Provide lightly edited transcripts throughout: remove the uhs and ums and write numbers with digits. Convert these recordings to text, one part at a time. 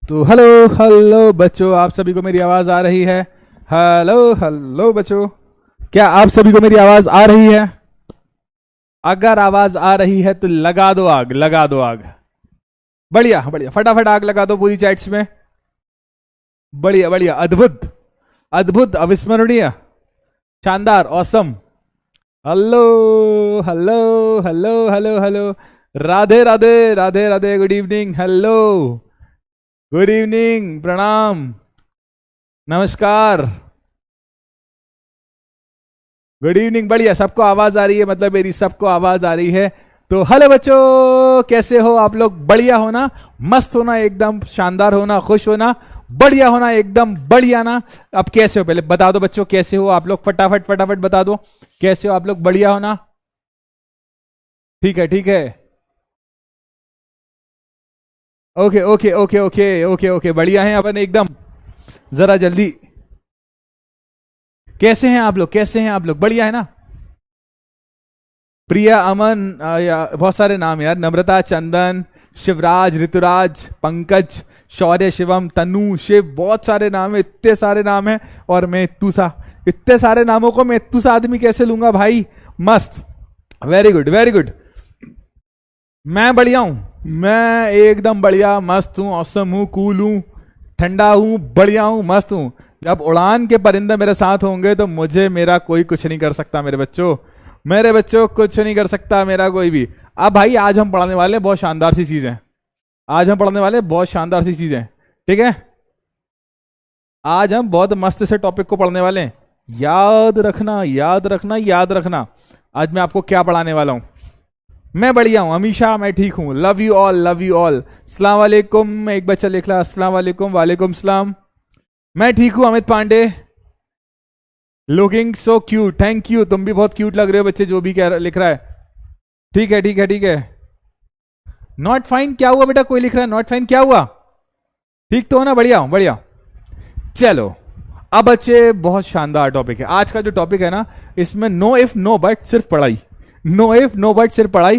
तो hello hello बच्चों, आप सभी को मेरी आवाज आ रही है? हेलो हेलो बच्चों, क्या आप सभी को मेरी आवाज आ रही है? अगर आवाज आ रही है तो लगा दो आग, लगा दो आग। बढ़िया बढ़िया, फटाफट आग लगा दो पूरी चैट्स में। बढ़िया बढ़िया, अद्भुत अद्भुत, अविस्मरणीय, शानदार, awesome. Hello hello hello hello hello, Radhe Radhe Radhe Radhe, good evening, hello, good evening, प्रणाम, नमस्कार, गुड इवनिंग। बढ़िया, सबको आवाज आ रही है, मतलब मेरी सबको आवाज आ रही है। तो हेलो बच्चों, कैसे हो आप लोग? बढ़िया होना, मस्त होना, एकदम शानदार होना, खुश होना, बढ़िया होना, एकदम बढ़िया ना। अब कैसे हो पहले बता दो बच्चों, कैसे हो आप लोग? फटाफट फटाफट बता दो कैसे हो आप लोग। बढ़िया होना, ठीक है ठीक है, okay okay okay okay okay okay, बढ़िया है अपन एकदम। जरा जल्दी, कैसे हैं आप लोग? कैसे हैं आप लोग? बढ़िया है ना? प्रिया, अमन, बहुत सारे नाम यार, नम्रता, चंदन, शिवराज, ऋतुराज, पंकज, शौर्य, शिवम, तनु, शिव, बहुत सारे नाम है, इतने सारे नाम है। और मैं इत्तू सा, इतने सारे नामों को मैं इत्तू सा आदमी कैसे लूंगा भाई? मस्त, वेरी गुड वेरी गुड। मैं बढ़िया हूं, मैं एकदम बढ़िया, मस्त हूं, औसम हूं, कूल हूं, ठंडा हूं, बढ़िया हूं, मस्त हूं। जब उड़ान के परिंदे मेरे साथ होंगे तो मुझे मेरा कोई कुछ नहीं कर सकता मेरे बच्चों, मेरे बच्चों कुछ नहीं कर सकता मेरा कोई भी। अब भाई आज हम पढ़ाने वाले बहुत शानदार सी चीजें, आज हम पढ़ाने वाले बहुत शानदार सी चीजें, ठीक है? आज हम बहुत मस्त से टॉपिक को पढ़ने वाले हैं। याद रखना याद रखना याद रखना, आज मैं आपको क्या पढ़ाने वाला हूं। मैं बढ़िया हूं हमेशा, मैं ठीक हूं, love you all, love you all. अस्सलाम वालेकुम, एक बच्चा लिख रहा अस्सलाम वालेकुम, वालेकुम सलाम। मैं ठीक हूं Amit Pandey, looking so cute, thank you, तुम भी बहुत क्यूट लग रहे हो बच्चे, जो भी कह लिख रहा है। ठीक है ठीक है ठीक है। नॉट फाइन क्या हुआ बेटा? कोई लिख रहा है नॉट फाइन, क्या हुआ? ठीक तो हो ना? बढ़िया हूं बढ़िया। चलो अब बच्चे, बहुत शानदार टॉपिक है आज का जो टॉपिक है ना, इसमें नो इफ नो बट, सिर्फ पढ़ाई, नो इफ नो बट सिर्फ पढ़ाई,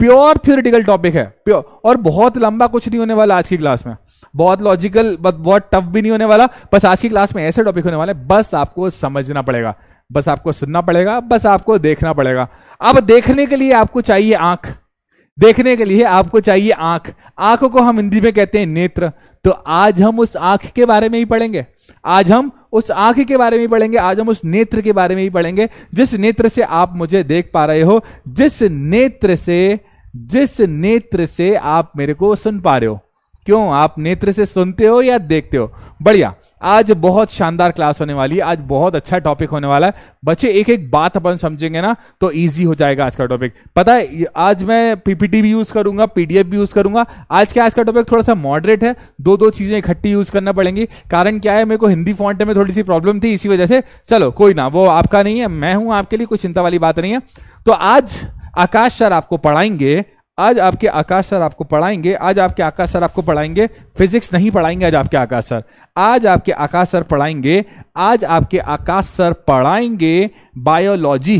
प्योर थियोरेटिकल टॉपिक है, प्योर। और बहुत लंबा कुछ नहीं होने वाला आज की क्लास में, बहुत लॉजिकल, बहुत टफ भी नहीं होने वाला। बस आज की क्लास में ऐसे टॉपिक होने वाले, बस आपको समझना पड़ेगा, बस आपको सुनना पड़ेगा, बस आपको देखना पड़ेगा। अब देखने के लिए आपको चाहिए आंख, देखने के लिए आपको चाहिए आंख, आंखों को हम हिंदी में कहते हैं नेत्र। तो आज हम उस आंख के बारे में ही पढ़ेंगे, आज हम उस आंख के बारे में ही पढ़ेंगे, आज हम उस नेत्र के बारे में ही पढ़ेंगे, जिस नेत्र से आप मुझे देख पा रहे हो, जिस नेत्र से आप मेरे को सुन पा रहे हो। क्यों? आप नेत्र से सुनते हो या देखते हो? बढ़िया, आज बहुत शानदार क्लास होने वाली है, आज बहुत अच्छा टॉपिक होने वाला है बच्चे। एक एक बात अपन समझेंगे ना तो इजी हो जाएगा आज का टॉपिक। पता है आज मैं पीपीटी भी यूज करूंगा, पीडीएफ भी यूज करूंगा। आज का टॉपिक थोड़ा सा मॉडरेट है, दो दो चीजें इकट्ठी यूज करना पड़ेंगी। कारण क्या है, मेरे को हिंदी फॉन्ट में थोड़ी सी प्रॉब्लम थी, इसी वजह से। चलो कोई ना, वो आपका नहीं है, मैं हूं आपके लिए, कोई चिंता वाली बात नहीं है। तो आज आकाश सर आपको पढ़ाएंगे, आज आपके आकाश सर आपको पढ़ाएंगे, आज आपके आकाश सर आपको पढ़ाएंगे, फिजिक्स नहीं पढ़ाएंगे आज आपके आकाश सर, आज आपके आकाश सर पढ़ाएंगे, आज आपके आकाश सर पढ़ाएंगे बायोलॉजी,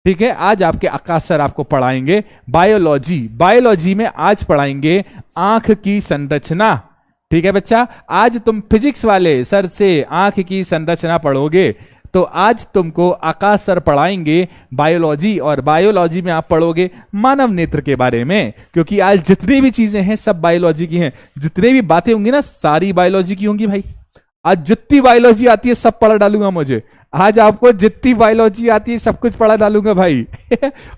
ठीक है? आज आपके आकाश सर आपको पढ़ाएंगे बायोलॉजी, बायोलॉजी में आज पढ़ाएंगे आंख की संरचना, ठीक है बच्चा? आज तुम फिजिक्स वाले सर से आंख की संरचना पढ़ोगे, तो आज तुमको आकाश सर पढ़ाएंगे बायोलॉजी, और बायोलॉजी में आप पढ़ोगे मानव नेत्र के बारे में, क्योंकि आज जितनी भी चीजें हैं सब बायोलॉजी की हैं, जितनी भी बातें होंगी ना सारी बायोलॉजी की होंगी भाई। आज जितनी बायोलॉजी आती है सब पढ़ा डालूंगा मुझे, आज आपको जितनी बायोलॉजी आती है सब कुछ पढ़ा डालूंगा भाई।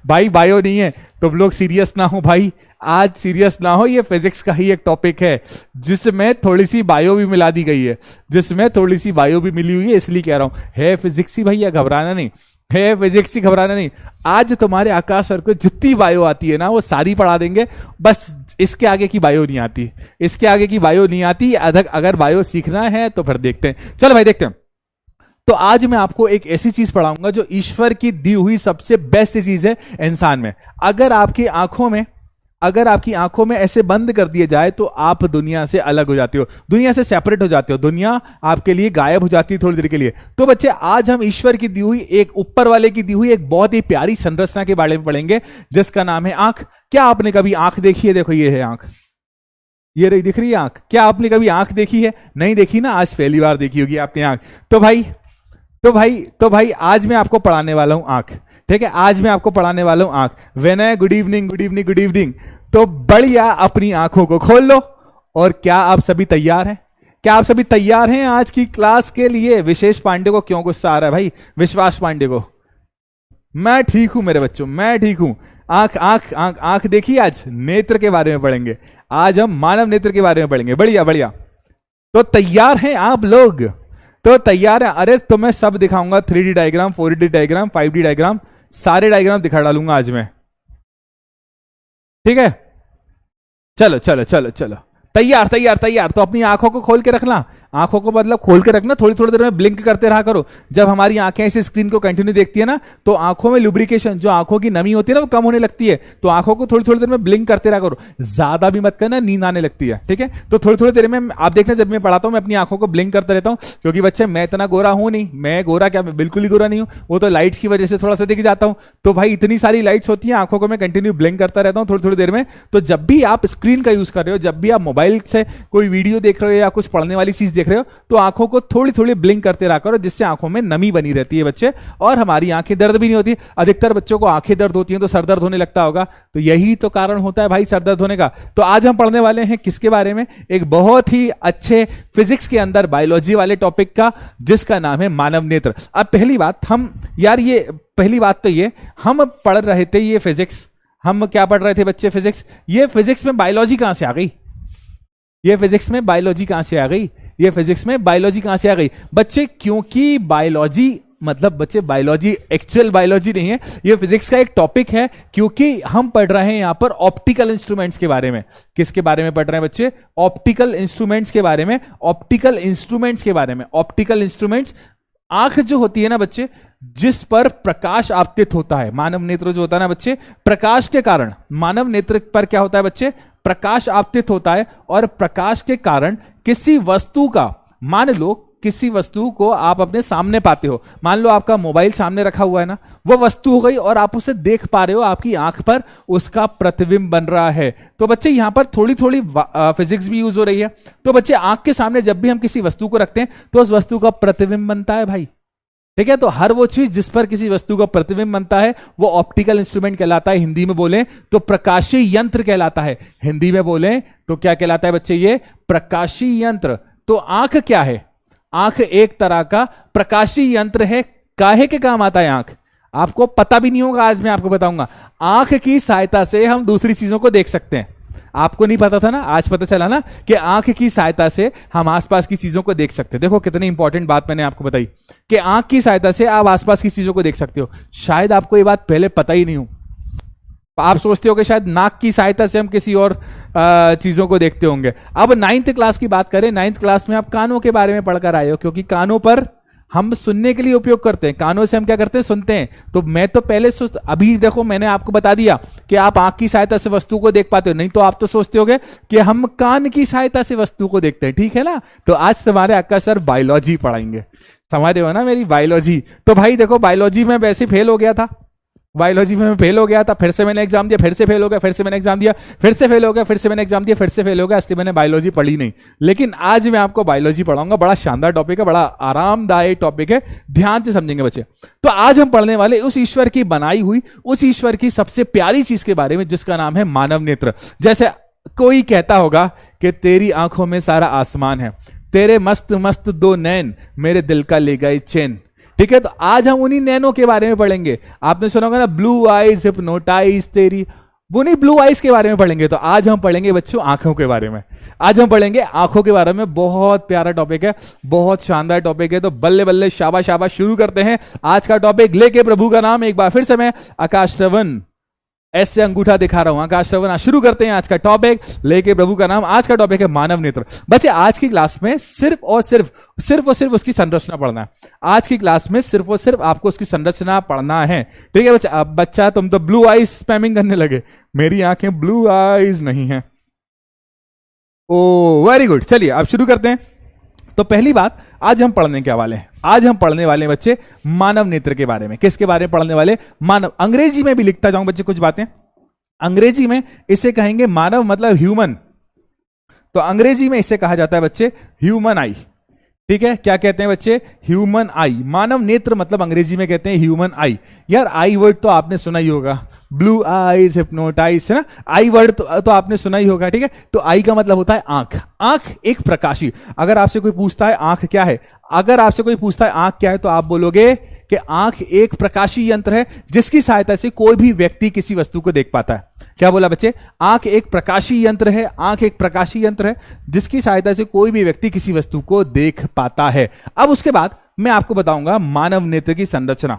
भाई बायो नहीं है, तुम लोग सीरियस ना हो भाई, आज सीरियस ना हो, ये फिजिक्स का ही एक टॉपिक है जिसमें थोड़ी सी बायो भी मिला दी गई है, जिसमें थोड़ी सी बायो भी मिली हुई है, इसलिए कह रहा हूं है फिजिक्स ही भैया, घबराना नहीं है, फिजिक्स ही, घबराना नहीं। आज तुम्हारे आकाश सर को जितनी बायो आती है ना वो सारी पढ़ा देंगे, बस इसके आगे की बायो नहीं आती, इसके आगे की बायो नहीं आती। अगर बायो सीखना है तो फिर देखते हैं, चलो भाई देखते हैं। तो आज मैं आपको एक ऐसी चीज पढ़ाऊंगा जो ईश्वर की दी हुई सबसे बेस्ट चीज है इंसान में। अगर आपकी आंखों में ऐसे बंद कर दिए जाए तो आप दुनिया से अलग हो जाते हो, दुनिया से सेपरेट हो जाते हो, दुनिया आपके लिए गायब हो जाती है थोड़ी देर के लिए। तो बच्चे आज हम ईश्वर की दी हुई, एक ऊपर वाले की दी हुई एक बहुत ही प्यारी संरचना के बारे में पढ़ेंगे जिसका नाम है आंख। क्या आपने कभी आंख देखी है? देखो ये है आंख, ये रही, दिख रही है आंख। क्या आपने कभी आंख देखी है? नहीं देखी ना, आज पहली बार देखी होगी आपने आंख। तो भाई आज मैं आपको पढ़ाने वाला हूं आंख, ठीक है। आज मैं आपको पढ़ाने वाला हूं आंख। When good evening good evening good evening. तो बढ़िया अपनी आंखों को खोल लो। और क्या आप सभी तैयार हैं? क्या आप सभी तैयार हैं आज की क्लास के लिए? विशेष पांडे को क्यों गुस्सा आ रहा है भाई? विश्वास पांडे को। मैं ठीक हूं मेरे बच्चों, मैं ठीक हूं। आंख आंख आंख आंख देखिए, आज नेत्र के बारे में पढ़ेंगे। आज हम मानव नेत्र के बारे में पढ़ेंगे। बढ़िया बढ़िया। तो तैयार हैं आप लोग? तो तैयार है? अरे तो मैं सब दिखाऊंगा, 3D diagram, 4D diagram, 5D diagram, सारे डायग्राम दिखा डालूंगा आज मैं, ठीक है। चलो चलो चलो चलो, तैयार तैयार तैयार। तो अपनी आंखों को खोल के रखना, आंखों को मतलब खोल के रखना, थोड़ी थोड़ी देर में ब्लिंक करते रहा करो। जब हमारी आंखें इस स्क्रीन को कंटिन्यू देखती है ना, तो आंखों में लुब्रिकेशन, जो आंखों की नमी होती है ना, वो कम होने लगती है। तो आंखों को थोड़ी थोड़ी देर में ब्लिंक करते रहा करो, ज्यादा भी मत करना, नींद आने लगती है, ठीक है। तो थोड़ी थोड़ी देर में आप देखना, जब मैं पढ़ाता हूं मैं अपनी आंखों को ब्लिंक करता रहता हूं, क्योंकि बच्चे मैं इतना गोरा हूं नहीं, मैं गोरा क्या, मैं बिल्कुल ही गोरा नहीं हूं, वो तो लाइट्स की वजह से थोड़ा सा दिख जाता हूं। तो भाई इतनी सारी लाइट्स होती है, आंखों को मैं कंटिन्यू ब्लिंक करता रहता हूं थोड़ी थोड़ी देर में। तो जब भी आप स्क्रीन का यूज कर रहे हो, जब भी आप मोबाइल से कोई वीडियो देख रहे हो या कुछ पढ़ने वाली चीज देख रहे हो, तो आंखों को थोड़ी थोड़ी ब्लिंक करते रहा करो, जिससे आंखों में नमी बनी रहती है बच्चे, और हमारी आंखें दर्द भी नहीं होती। अधिकतर बच्चों को आंखें दर्द होती हैं तो सर दर्द होने लगता होगा, तो यही तो कारण होता है भाई सर दर्द होने का। तो आज हम पढ़ने वाले हैं किसके बारे में? एक बहुत ही अच्छे फिजिक्स के अंदर बायोलॉजी वाले टॉपिक का, जिसका नाम है मानव नेत्र। अब पहली बात तो ये हम पढ़ रहे थे ये फिजिक्स, हम क्या पढ़ रहे थे बच्चे? फिजिक्स। ये फिजिक्स में बायोलॉजी कहां से आ गई? ये फिजिक्स में बायोलॉजी कहां से आ गई? ये फिजिक्स में बायोलॉजी कहां से आ गई बच्चे? क्योंकि बायोलॉजी मतलब बच्चे बायोलॉजी एक्चुअल बायोलॉजी नहीं है, ये फिजिक्स का एक टॉपिक है। क्योंकि हम पढ़ रहे हैं यहां पर ऑप्टिकल इंस्ट्रूमेंट्स के बारे में। किसके बारे में पढ़ रहे हैं बच्चे? ऑप्टिकल इंस्ट्रूमेंट्स के बारे में। ऑप्टिकल इंस्ट्रूमेंट्स के बारे में। ऑप्टिकल इंस्ट्रूमेंट्स, आंख जो होती है ना बच्चे, जिस पर प्रकाश आपतित होता है, मानव नेत्र जो होता है ना बच्चे, प्रकाश के कारण, मानव नेत्र पर क्या होता है बच्चे? प्रकाश आपतित होता है, और प्रकाश के कारण किसी वस्तु का, मान लो किसी वस्तु को आप अपने सामने पाते हो, मान लो आपका मोबाइल सामने रखा हुआ है ना, वो वस्तु हो गई और आप उसे देख पा रहे हो, आपकी आंख पर उसका प्रतिबिंब बन रहा है। तो बच्चे यहां पर थोड़ी थोड़ी फिजिक्स भी यूज हो रही है। तो बच्चे आंख के सामने जब भी हम किसी वस्तु को रखते हैं, तो उस वस्तु का प्रतिबिंब बनता है भाई, ठीक है। तो हर वो चीज जिस पर किसी वस्तु का प्रतिबिंब बनता है, वो ऑप्टिकल इंस्ट्रूमेंट कहलाता है। हिंदी में बोले तो प्रकाशी यंत्र कहलाता है। हिंदी में बोले तो क्या कहलाता है बच्चे? ये प्रकाशी यंत्र। तो आंख क्या है? आंख एक तरह का प्रकाशी यंत्र है। काहे के काम आता है आंख? आपको पता भी नहीं होगा, आज मैं आपको बताऊंगा। आंख की सहायता से हम दूसरी चीजों को देख सकते हैं। आपको नहीं पता था ना, आज पता चला ना कि आंख की सहायता से हम आसपास की चीजों को देख सकते हैं। देखो कितनी इंपॉर्टेंट बात मैंने आपको बताई कि आंख की सहायता से आप आसपास की चीजों को देख सकते हो। शायद आपको ये बात पहले पता ही नहीं हो। आप सोचते हो कि शायद नाक की सहायता से हम किसी और चीजों को देखते होंगे। अब 9th क्लास की बात करें, 9th क्लास में आप कानों के बारे में पढ़कर आए हो, क्योंकि कानों पर हम सुनने के लिए उपयोग करते हैं। कानों से हम क्या करते हैं? सुनते हैं। तो मैं तो पहले अभी देखो मैंने आपको बता दिया कि आप आंख की सहायता से वस्तु को देख पाते हो, नहीं तो आप तो सोचते होगे कि हम कान की सहायता से वस्तु को देखते हैं, ठीक है ना। तो आज तुम्हारे आकाश सर बायोलॉजी पढ़ाएंगे, समझ रहे हो ना मेरी बायोलॉजी। तो भाई देखो बायोलॉजी में वैसे फेल हो गया था, बायोलॉजी में फेल हो गया था, फिर से मैंने एग्जाम दिया, फिर से फेल हो गया, फिर से मैंने एग्जाम दिया, फिर से फेल हो गया, फिर से मैंने एग्जाम दिया, फिर से फेल हो गया, इसलिए मैंने बायोलॉजी पढ़ी नहीं। लेकिन आज मैं आपको बायोलॉजी पढ़ाऊंगा। बड़ा शानदार टॉपिक है, बड़ा आरामदायक टॉपिक है, ध्यान से समझेंगे बच्चे। तो आज हम पढ़ने वाले उस ईश्वर की बनाई हुई, उस ईश्वर की सबसे प्यारी चीज के बारे में, जिसका नाम है मानव नेत्र। जैसे कोई कहता होगा कि तेरी आंखों में सारा आसमान है, तेरे मस्त मस्त 2 नैन मेरे दिल का ले गए चैन, ठीक है। तो आज हम उन्हीं नैनों के बारे में पढ़ेंगे। आपने सुना होगा ना, ब्लू आईज हिप्नोटाइज तेरी, उन्हीं ब्लू आईज के बारे में पढ़ेंगे। तो आज हम पढ़ेंगे बच्चों आंखों के बारे में। आज हम पढ़ेंगे आंखों के बारे में। बहुत प्यारा टॉपिक है, बहुत शानदार टॉपिक है। तो बल्ले बल्ले शाबाश शाबाश, शुरू करते हैं आज का टॉपिक। लेके प्रभु का नाम, एक बार फिर से मैं आकाश श्रवण ऐसे अंगूठा दिखा रहा हूं, आकाश श्रवण। शुरू करते हैं आज का टॉपिक, लेके प्रभु का नाम। आज का टॉपिक है मानव नेत्र। बच्चे आज की क्लास में सिर्फ और सिर्फ उसकी संरचना पढ़ना है। आज की क्लास में सिर्फ और सिर्फ आपको उसकी संरचना पढ़ना है, ठीक है बच्चा। अब बच्चा तुम तो ब्लू आईज स्पैमिंग करने लगे, मेरी आंखें ब्लू आईज नहीं है। ओ वेरी गुड, चलिए अब शुरू करते हैं। तो पहली बात, आज हम पढ़ने क्या वाले हैं? आज हम पढ़ने वाले हैं बच्चे मानव नेत्र के बारे में। किसके बारे में पढ़ने वाले? मानव। अंग्रेजी में भी लिखता जाऊं बच्चे कुछ बातें, अंग्रेजी में इसे कहेंगे मानव, मतलब ह्यूमन। तो अंग्रेजी में इसे कहा जाता है बच्चे ह्यूमन आई। ठीक है, क्या कहते हैं बच्चे? ह्यूमन आई। मानव नेत्र मतलब अंग्रेजी में कहते हैं ह्यूमन आई। यार आई वर्ड तो आपने सुना ही होगा, ब्लू आईज, हिप्नोटाइज, है ना। आई वर्ड तो आपने सुना ही होगा। ठीक है, तो आई का मतलब होता है आंख। आंख एक प्रकाशी। अगर आपसे कोई पूछता है आंख क्या है, अगर आपसे कोई पूछता है आंख क्या है, तो आप बोलोगे कि आंख एक प्रकाशी यंत्र है जिसकी सहायता से कोई भी व्यक्ति किसी वस्तु को देख पाता है। क्या बोला बच्चे? आंख एक प्रकाशी यंत्र है। आंख एक प्रकाशी यंत्र है जिसकी सहायता से कोई भी व्यक्ति किसी वस्तु को देख पाता है। अब उसके बाद मैं आपको बताऊंगा मानव नेत्र की संरचना।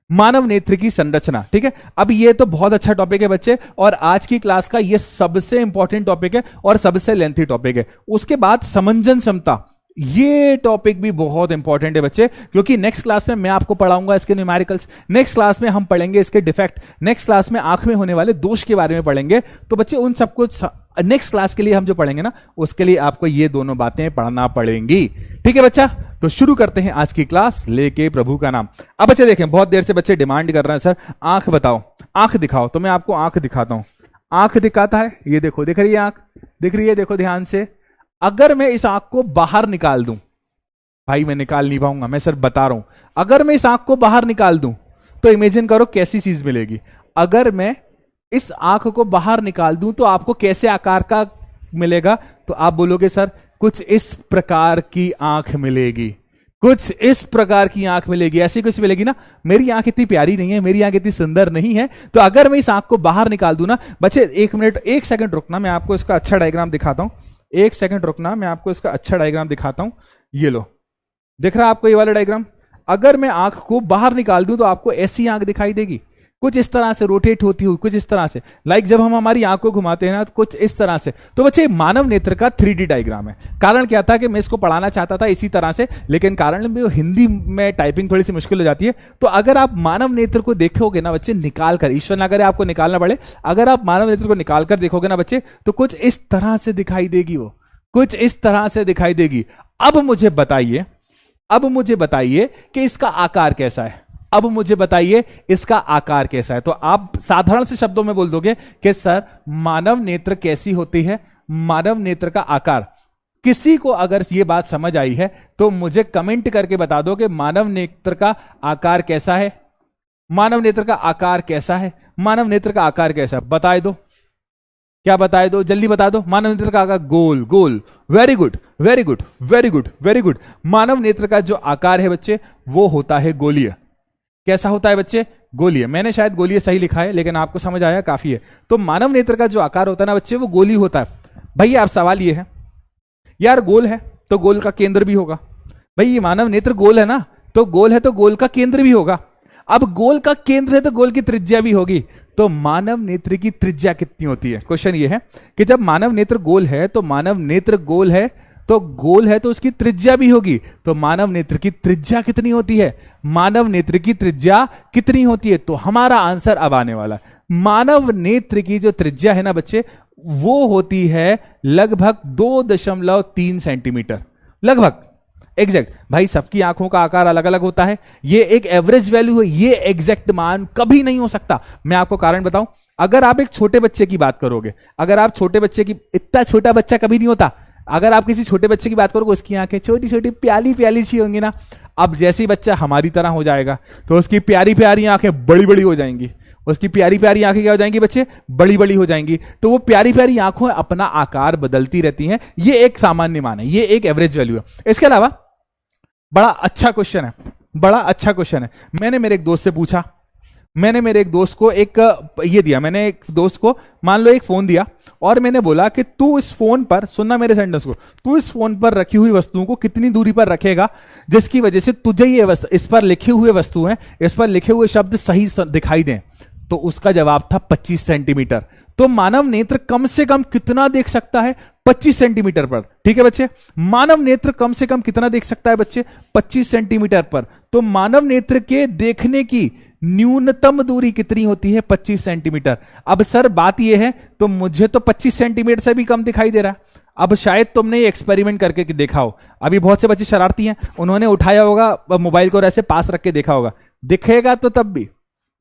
मानव नेत्र की संरचना। ठीक है, अब ये तो बहुत अच्छा टॉपिक है बच्चे, और आज की क्लास का ये सबसे इंपॉर्टेंट टॉपिक है और सबसे लेंथी टॉपिक है। उसके बाद समंजन क्षमता, ये टॉपिक भी बहुत इंपॉर्टेंट है बच्चे, क्योंकि नेक्स्ट क्लास में मैं आपको पढ़ाऊंगा इसके न्यूमेरिकल्स, नेक्स्ट क्लास में हम पढ़ेंगे इसके डिफेक्ट, नेक्स्ट क्लास में आंख में होने वाले दोष के बारे में पढ़ेंगे। तो बच्चे उन सबको नेक्स्ट क्लास के लिए हम जो पढ़ेंगे ना, उसके लिए आपको ये दोनों बातें पढ़ना पड़ेंगी। ठीक है बच्चा, तो शुरू करते हैं आज की क्लास लेके प्रभु का नाम। अब बच्चे देखें, बहुत देर से बच्चे डिमांड कर रहे हैं सर आंख बताओ, आंख दिखाओ। तो मैं आपको आंख दिखाता हूं। आंख दिखाता है, ये देखो, दिख रही है आंख? दिख रही है, देखो ध्यान से। अगर मैं इस आंख को बाहर निकाल दूं, भाई मैं निकाल नहीं पाऊंगा, मैं सर बता रहा हूं, अगर मैं इस आंख को बाहर निकाल दूं तो इमेजिन करो कैसी चीज मिलेगी। अगर मैं इस आंख को बाहर निकाल दूं तो आपको कैसे आकार का मिलेगा? तो आप बोलोगे सर कुछ इस प्रकार की आंख मिलेगी, कुछ इस प्रकार की आंख मिलेगी, ऐसी कुछ मिलेगी ना। मेरी आंख इतनी प्यारी नहीं है, मेरी आंख इतनी सुंदर नहीं है, तो अगर मैं इस आंख को बाहर निकाल दूं ना बच्चे, एक मिनट, एक सेकंड रुकना, मैं आपको इसका अच्छा डायग्राम दिखाता हूं। एक सेकंड रुकना, मैं आपको इसका अच्छा डायग्राम दिखाता हूं। ये लो, दिख रहा है आपको ये वाला डायग्राम? अगर मैं आंख को बाहर निकाल दूं तो आपको ऐसी आंख दिखाई देगी, कुछ इस तरह से रोटेट होती हुई, कुछ इस तरह से, लाइक जब हम हमारी आंख को घुमाते हैं ना, तो कुछ इस तरह से। तो बच्चे मानव नेत्र का 3D डायग्राम है। कारण क्या था कि मैं इसको पढ़ाना चाहता था इसी तरह से, लेकिन कारण में हिंदी में टाइपिंग थोड़ी सी मुश्किल हो जाती है। तो अगर आप मानव नेत्र को देखोगे ना बच्चे, निकाल कर, ईश्वर ना करे आपको निकालना पड़े, अगर आप मानव नेत्र को निकाल कर देखोगे ना बच्चे, तो कुछ इस तरह से दिखाई देगी, वो कुछ इस तरह से दिखाई देगी। अब मुझे बताइए, अब मुझे बताइए कि इसका आकार कैसा है। अब मुझे बताइए इसका आकार कैसा है। तो आप साधारण से शब्दों में बोल दोगे कि सर मानव नेत्र कैसी होती है, मानव नेत्र का आकार। किसी को अगर ये बात समझ आई है तो मुझे कमेंट करके बता दो कि मानव नेत्र का आकार कैसा है, मानव नेत्र का आकार कैसा है, मानव नेत्र का आकार कैसा है, बताए दो। क्या बताए दो, जल्दी बता दो। मानव नेत्र का आकार गोल, गोल, very good, very good, very good, very good. मानव नेत्र का जो आकार है बच्चे वो होता है गोलीय। कैसा होता है बच्चे? गोलीय। मैंने शायद गोलीय सही लिखा है, लेकिन आपको समझ आया, काफी है। तो मानव नेत्र का जो आकार होता है ना बच्चे, वो गोली होता है। भैया अब सवाल ये है, यार गोल है तो गोल का केंद्र भी होगा। भाई ये मानव नेत्र गोल है ना, तो गोल है तो गोल का केंद्र भी होगा। अब गोल का केंद्र है तो गोल की त्रिज्या भी होगी। तो मानव नेत्र की त्रिज्या कितनी होती है? क्वेश्चन ये है कि जब मानव नेत्र गोल है, तो मानव नेत्र गोल है तो गोल है तो उसकी त्रिज्या भी होगी। तो मानव नेत्र की त्रिज्या कितनी होती है? मानव नेत्र की त्रिज्या कितनी होती है? तो हमारा आंसर अब आने वाला है। मानव नेत्र की जो त्रिज्या है ना बच्चे, वो होती है लगभग 2.3 सेंटीमीटर, लगभग एग्जैक्ट। भाई सबकी आंखों का आकार अलग अलग होता है, ये एक एवरेज वैल्यू है, ये एग्जैक्ट मान कभी नहीं हो सकता। मैं आपको कारण बताऊं, अगर आप एक छोटे बच्चे की बात करोगे, अगर आप छोटे बच्चे की, इतना छोटा बच्चा कभी नहीं होता, अगर आप किसी छोटे बच्चे की बात करोगे, उसकी आंखें छोटी छोटी प्याली प्याली सी होंगी ना। अब जैसे ही बच्चा हमारी तरह हो जाएगा तो उसकी प्यारी प्यारी आंखें बड़ी बड़ी हो जाएंगी, उसकी प्यारी प्यारी आंखें क्या हो जाएंगी बच्चे? बड़ी बड़ी हो जाएंगी। तो वो प्यारी प्यारी आंखों अपना आकार बदलती रहती हैं। ये एक सामान्य मान है, ये एक एवरेज वैल्यू है। इसके अलावा बड़ा अच्छा क्वेश्चन है, बड़ा अच्छा क्वेश्चन है। मैंने मेरे एक दोस्त से पूछा, मैंने मेरे एक दोस्त को एक ये दिया, मैंने एक दोस्त को मान लो एक फोन दिया और मैंने बोला कि तू इस फोन पर, सुनना मेरे सेंटेंस को, तू इस फोन पर रखी हुई वस्तुओं को कितनी दूरी पर रखेगा जिसकी वजह से तुझे ये इस पर लिखे हुए वस्तु हैं, इस पर लिखे हुए शब्द सही दिखाई दें। तो उसका जवाब था 25 सेंटीमीटर। तो मानव नेत्र कम से कम कितना देख सकता है? 25 सेंटीमीटर पर। ठीक है बच्चे, मानव नेत्र कम से कम कितना देख सकता है बच्चे? 25 सेंटीमीटर पर। तो मानव नेत्र के देखने की न्यूनतम दूरी कितनी होती है? 25 सेंटीमीटर। अब सर बात यह है, तो मुझे तो 25 सेंटीमीटर से भी कम दिखाई दे रहा है। अब शायद तुमने ये एक्सपेरिमेंट करके देखा हो, अभी बहुत से बच्चे शरारती हैं, उन्होंने उठाया होगा मोबाइल को और ऐसे पास रख के देखा होगा, दिखेगा तो तब भी,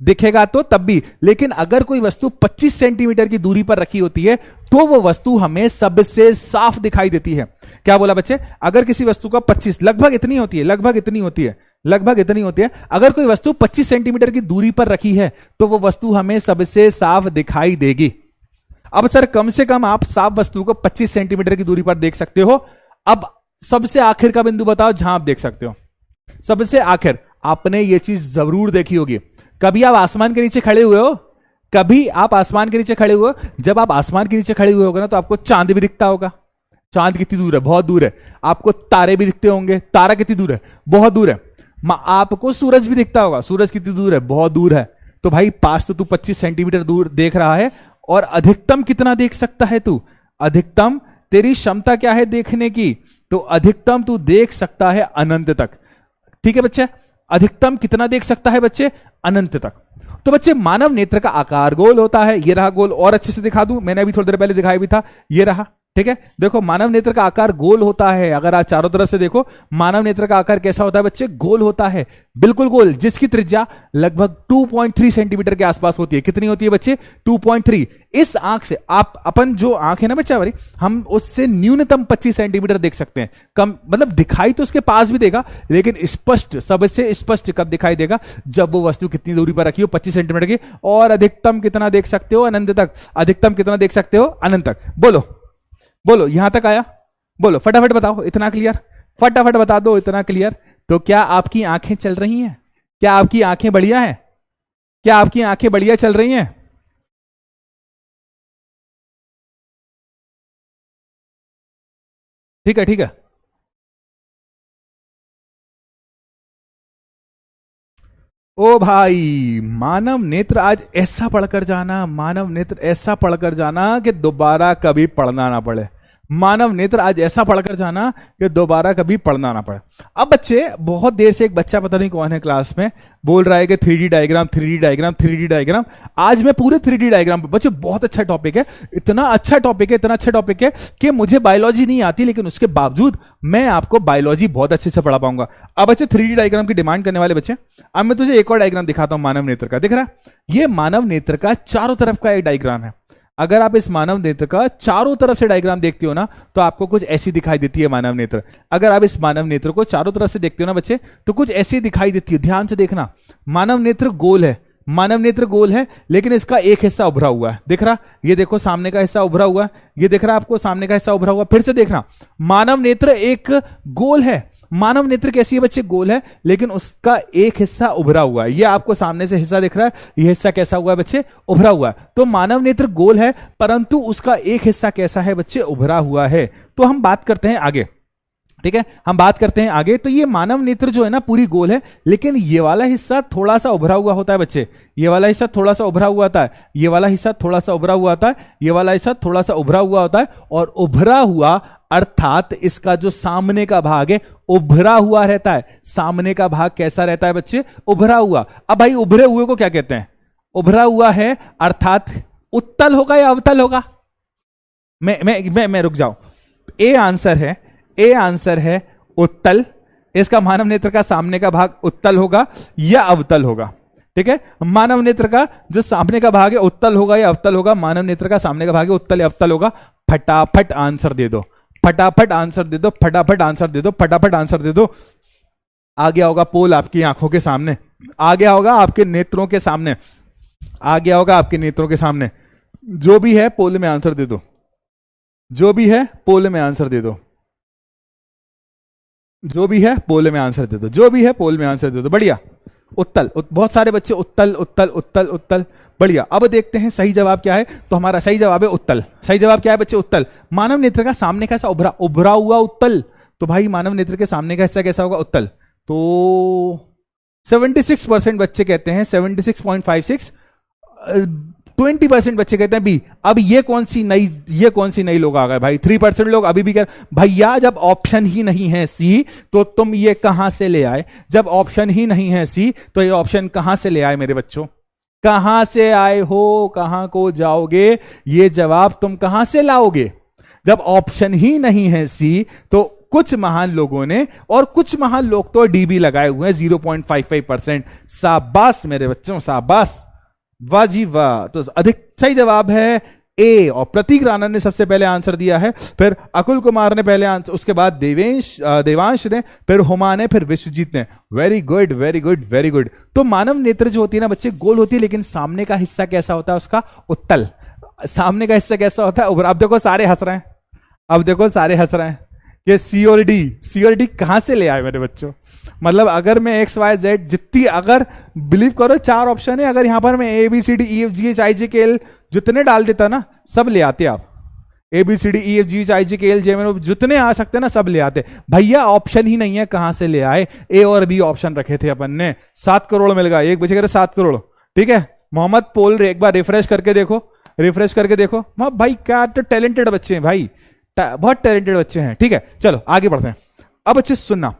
दिखेगा तो तब भी, लेकिन अगर कोई वस्तु 25 सेंटीमीटर की दूरी पर रखी होती है तो वो वस्तु हमें सबसे साफ दिखाई देती है। क्या बोला बच्चे? अगर किसी वस्तु का 25, लगभग इतनी होती है, लगभग इतनी होती है, लगभग इतनी होती है, अगर कोई वस्तु 25 सेंटीमीटर की दूरी पर रखी है तो वो वस्तु हमें सबसे साफ दिखाई देगी। अब सर कम से कम आप साफ वस्तु को 25 सेंटीमीटर की दूरी पर देख सकते हो। अब सबसे आखिर का बिंदु बताओ जहां आप देख सकते हो। सबसे आखिर, आपने ये चीज जरूर देखी होगी। कभी आप आसमान के नीचे खड़े हुए हो? कभी आप आसमान के नीचे खड़े हुए हो? जब आप आसमान के नीचे खड़े हुए होगे ना तो आपको चांद भी दिखता होगा। चांद कितनी दूर है? बहुत दूर है। आपको तारे भी दिखते होंगे। तारा कितनी दूर है? बहुत दूर है। आपको सूरज भी दिखता होगा। सूरज कितनी दूर है? बहुत दूर है। तो भाई पास तो तू 25 सेंटीमीटर दूर देख रहा है, और अधिकतम कितना देख सकता है तू? अधिकतम तेरी क्षमता क्या है देखने की? तो अधिकतम तू देख सकता है अनंत तक। ठीक है बच्चे? अधिकतम कितना देख सकता है बच्चे? अनंत तक। तो बच्चे मानव नेत्र का आकार गोल होता है। ये रहा गोल, और अच्छे से दिखा दूं, मैंने अभी थोड़ी देर पहले दिखाया भी था, ये रहा। ठीक है, देखो मानव नेत्र का आकार गोल होता है। अगर आप चारों तरफ से देखो, मानव नेत्र का आकार कैसा होता है बच्चे? गोल होता है, बिल्कुल गोल, जिसकी त्रिज्या लगभग 2.3 सेंटीमीटर के आसपास होती है। कितनी होती है बच्चे? 2.3। इस आंख से आप, अपन जो आंख है ना बच्चा हमारी, हम उससे न्यूनतम 25 सेंटीमीटर देख सकते हैं। कम मतलब दिखाई तो उसके पास भी देगा, लेकिन स्पष्ट, सबसे स्पष्ट कब दिखाई देगा? जब वो वस्तु कितनी दूरी पर रखी हो, 25 सेंटीमीटर की। और अधिकतम कितना देख सकते हो? अनंत तक। अधिकतम कितना देख सकते हो? अनंत तक। बोलो बोलो, यहां तक आया? बोलो फटाफट बताओ, इतना क्लियर? फटाफट बता दो, इतना क्लियर? तो क्या आपकी आंखें चल रही हैं? क्या आपकी आंखें बढ़िया हैं? क्या आपकी आंखें बढ़िया चल रही हैं? ठीक है, ठीक है। ओ भाई, मानव नेत्र आज ऐसा पढ़कर जाना, मानव नेत्र ऐसा पढ़कर जाना कि दोबारा कभी पढ़ना ना पड़े। मानव नेत्र आज ऐसा पढ़कर जाना कि दोबारा कभी पढ़ना ना पड़े। अब बच्चे, बहुत देर से एक बच्चा, पता नहीं कौन है क्लास में, बोल रहा है कि 3D diagram, 3D diagram, 3D diagram. आज मैं पूरे 3D डायग्राम, बच्चे बहुत अच्छा टॉपिक है, इतना अच्छा टॉपिक है, इतना अच्छा टॉपिक है कि मुझे बायोलॉजी नहीं आती, लेकिन उसके बावजूद मैं आपको बायोलॉजी बहुत अच्छे से पढ़ा पाऊंगा। अब बच्चे 3D डायग्राम की डिमांड करने वाले बच्चे, अब मैं तुझे एक और डायग्राम दिखाता हूं मानव नेत्र का। दिख रहा है? ये मानव नेत्र का चारों तरफ का एक डायग्राम है। अगर आप इस मानव नेत्र का चारों तरफ से डायग्राम देखते हो ना, तो आपको कुछ ऐसी दिखाई देती है मानव नेत्र। अगर आप इस मानव नेत्र को चारों तरफ से देखते हो ना बच्चे, तो कुछ ऐसी दिखाई देती है। ध्यान से देखना, मानव नेत्र गोल है, मानव नेत्र गोल है, लेकिन इसका एक हिस्सा उभरा हुआ है। दिख रहा? ये देखो सामने का हिस्सा उभरा हुआ है, ये दिख रहा है आपको? सामने का हिस्सा उभरा हुआ। फिर से देखना, मानव नेत्र एक गोल है। मानव नेत्र कैसी है बच्चे? गोल है, लेकिन उसका एक हिस्सा उभरा हुआ है। ये आपको सामने से हिस्सा दिख रहा है, ये हिस्सा कैसा हुआ है बच्चे? उभरा हुआ है। तो मानव नेत्र गोल है, परंतु उसका एक हिस्सा कैसा है बच्चे? उभरा हुआ है। तो हम बात करते हैं आगे। ठीक है, हम बात करते हैं आगे। तो ये मानव नेत्र जो है ना, पूरी गोल है, लेकिन ये वाला हिस्सा थोड़ा सा उभरा हुआ होता है बच्चे। ये वाला हिस्सा थोड़ा सा उभरा हुआ होता है, ये वाला हिस्सा थोड़ा सा उभरा हुआ होता है, ये वाला हिस्सा थोड़ा सा उभरा हुआ होता है। और उभरा हुआ अर्थात इसका जो सामने का भाग है उभरा हुआ रहता है। सामने का भाग कैसा रहता है बच्चे? उभरा हुआ। अब भाई उभरे हुए को क्या कहते हैं? उभरा हुआ है अर्थात उत्तल होगा या अवतल होगा? मैं रुक जाऊं। ए आंसर है, ए आंसर है उत्तल। इसका मानव नेत्र का सामने का भाग उत्तल होगा या अवतल होगा। ठीक है, मानव नेत्र का जो सामने का भाग है उत्तल होगा या अवतल होगा? मानव नेत्र का सामने का भाग है उत्तल या अवतल होगा। फटाफट आंसर दे दो, फटाफट आंसर दे दो, फटाफट आंसर दे दो, फटाफट आंसर दे दो। आ गया होगा पोल आपकी आंखों के सामने, आ गया होगा आपके नेत्रों के सामने, आ गया होगा आपके नेत्रों के सामने। जो भी है पोल में आंसर दे दो, जो भी है पोल में आंसर दे दो, जो भी है पोल में आंसर दे दो, जो भी है पोल में आंसर दे दो। बढ़िया, उत्तल। बहुत सारे बच्चे उत्तल उत्तल उत्तल उत्तल। बढ़िया, अब देखते हैं सही जवाब क्या है। तो हमारा सही जवाब है उत्तल। सही जवाब क्या है बच्चे? उत्तल। मानव नेत्र का सामने का हिस्सा उभरा हुआ उत्तल। तो भाई मानव नेत्र के सामने का हिस्सा कैसा होगा? उत्तल। तो 76% बच्चे कहते हैं 76.56, 20% बच्चे कहते हैं बी। अब ये कौन सी नई लोग आ गए भाई? 3% लोग अभी भी कह भैया जब ऑप्शन ही नहीं है सी तो तुम ये कहां से ले आए? जब ऑप्शन ही नहीं है सी तो ये ऑप्शन कहां से ले आए मेरे बच्चों? कहां से आए हो? कहां को जाओगे? ये जवाब तुम कहां से लाओगे? जब ऑप्शन ही नहीं है सी तो कुछ महान लोगों ने, और कुछ महान लोग तो डीबी लगाए हुए हैं 0.55%। शाबाश मेरे बच्चों, शाबाश, वाह जी वाह। तो अधिक सही जवाब है ए, और प्रतीक राणा ने सबसे पहले आंसर दिया है, फिर अकुल कुमार ने पहले आंसर, उसके बाद देवांश ने, फिर हुमा ने, फिर विश्वजीत ने। Very good very good very good. तो मानव नेत्र जो होती है ना बच्चे, गोल होती है, लेकिन सामने का हिस्सा कैसा होता है उसका? उत्तल। सामने का हिस्सा कैसा होता है? ऊपर। अब देखो सारे हंस रहे हैं, अब देखो सारे हंस रहे हैं कि सी और डी कहां से ले आए मेरे बच्चों? मतलब अगर मैं एक्स वाई जेड जितनी, अगर बिलीव करो 4 ऑप्शन है, अगर यहां पर मैं A B C D E F G H I J K L जितने डाल देता ना, सब ले आते आप। A B C D E F G H I J K L जे में जितने आ सकते ना सब ले आते। भैया ऑप्शन ही नहीं है, कहां से ले आए? ए और बी ऑप्शन रखे थे अपन ने। 7 करोड़ मिल गया, एक बचे कह रहे 7 करोड़। ठीक है, मोहम्मद पोल एक बार रिफ्रेश करके देखो, रिफ्रेश करके देखो। भाई क्या तो टैलेंटेड बच्चे हैं भाई, बहुत टैलेंटेड बच्चे हैं। ठीक है, चलो आगे बढ़ते हैं। अब बच्चे सुनना,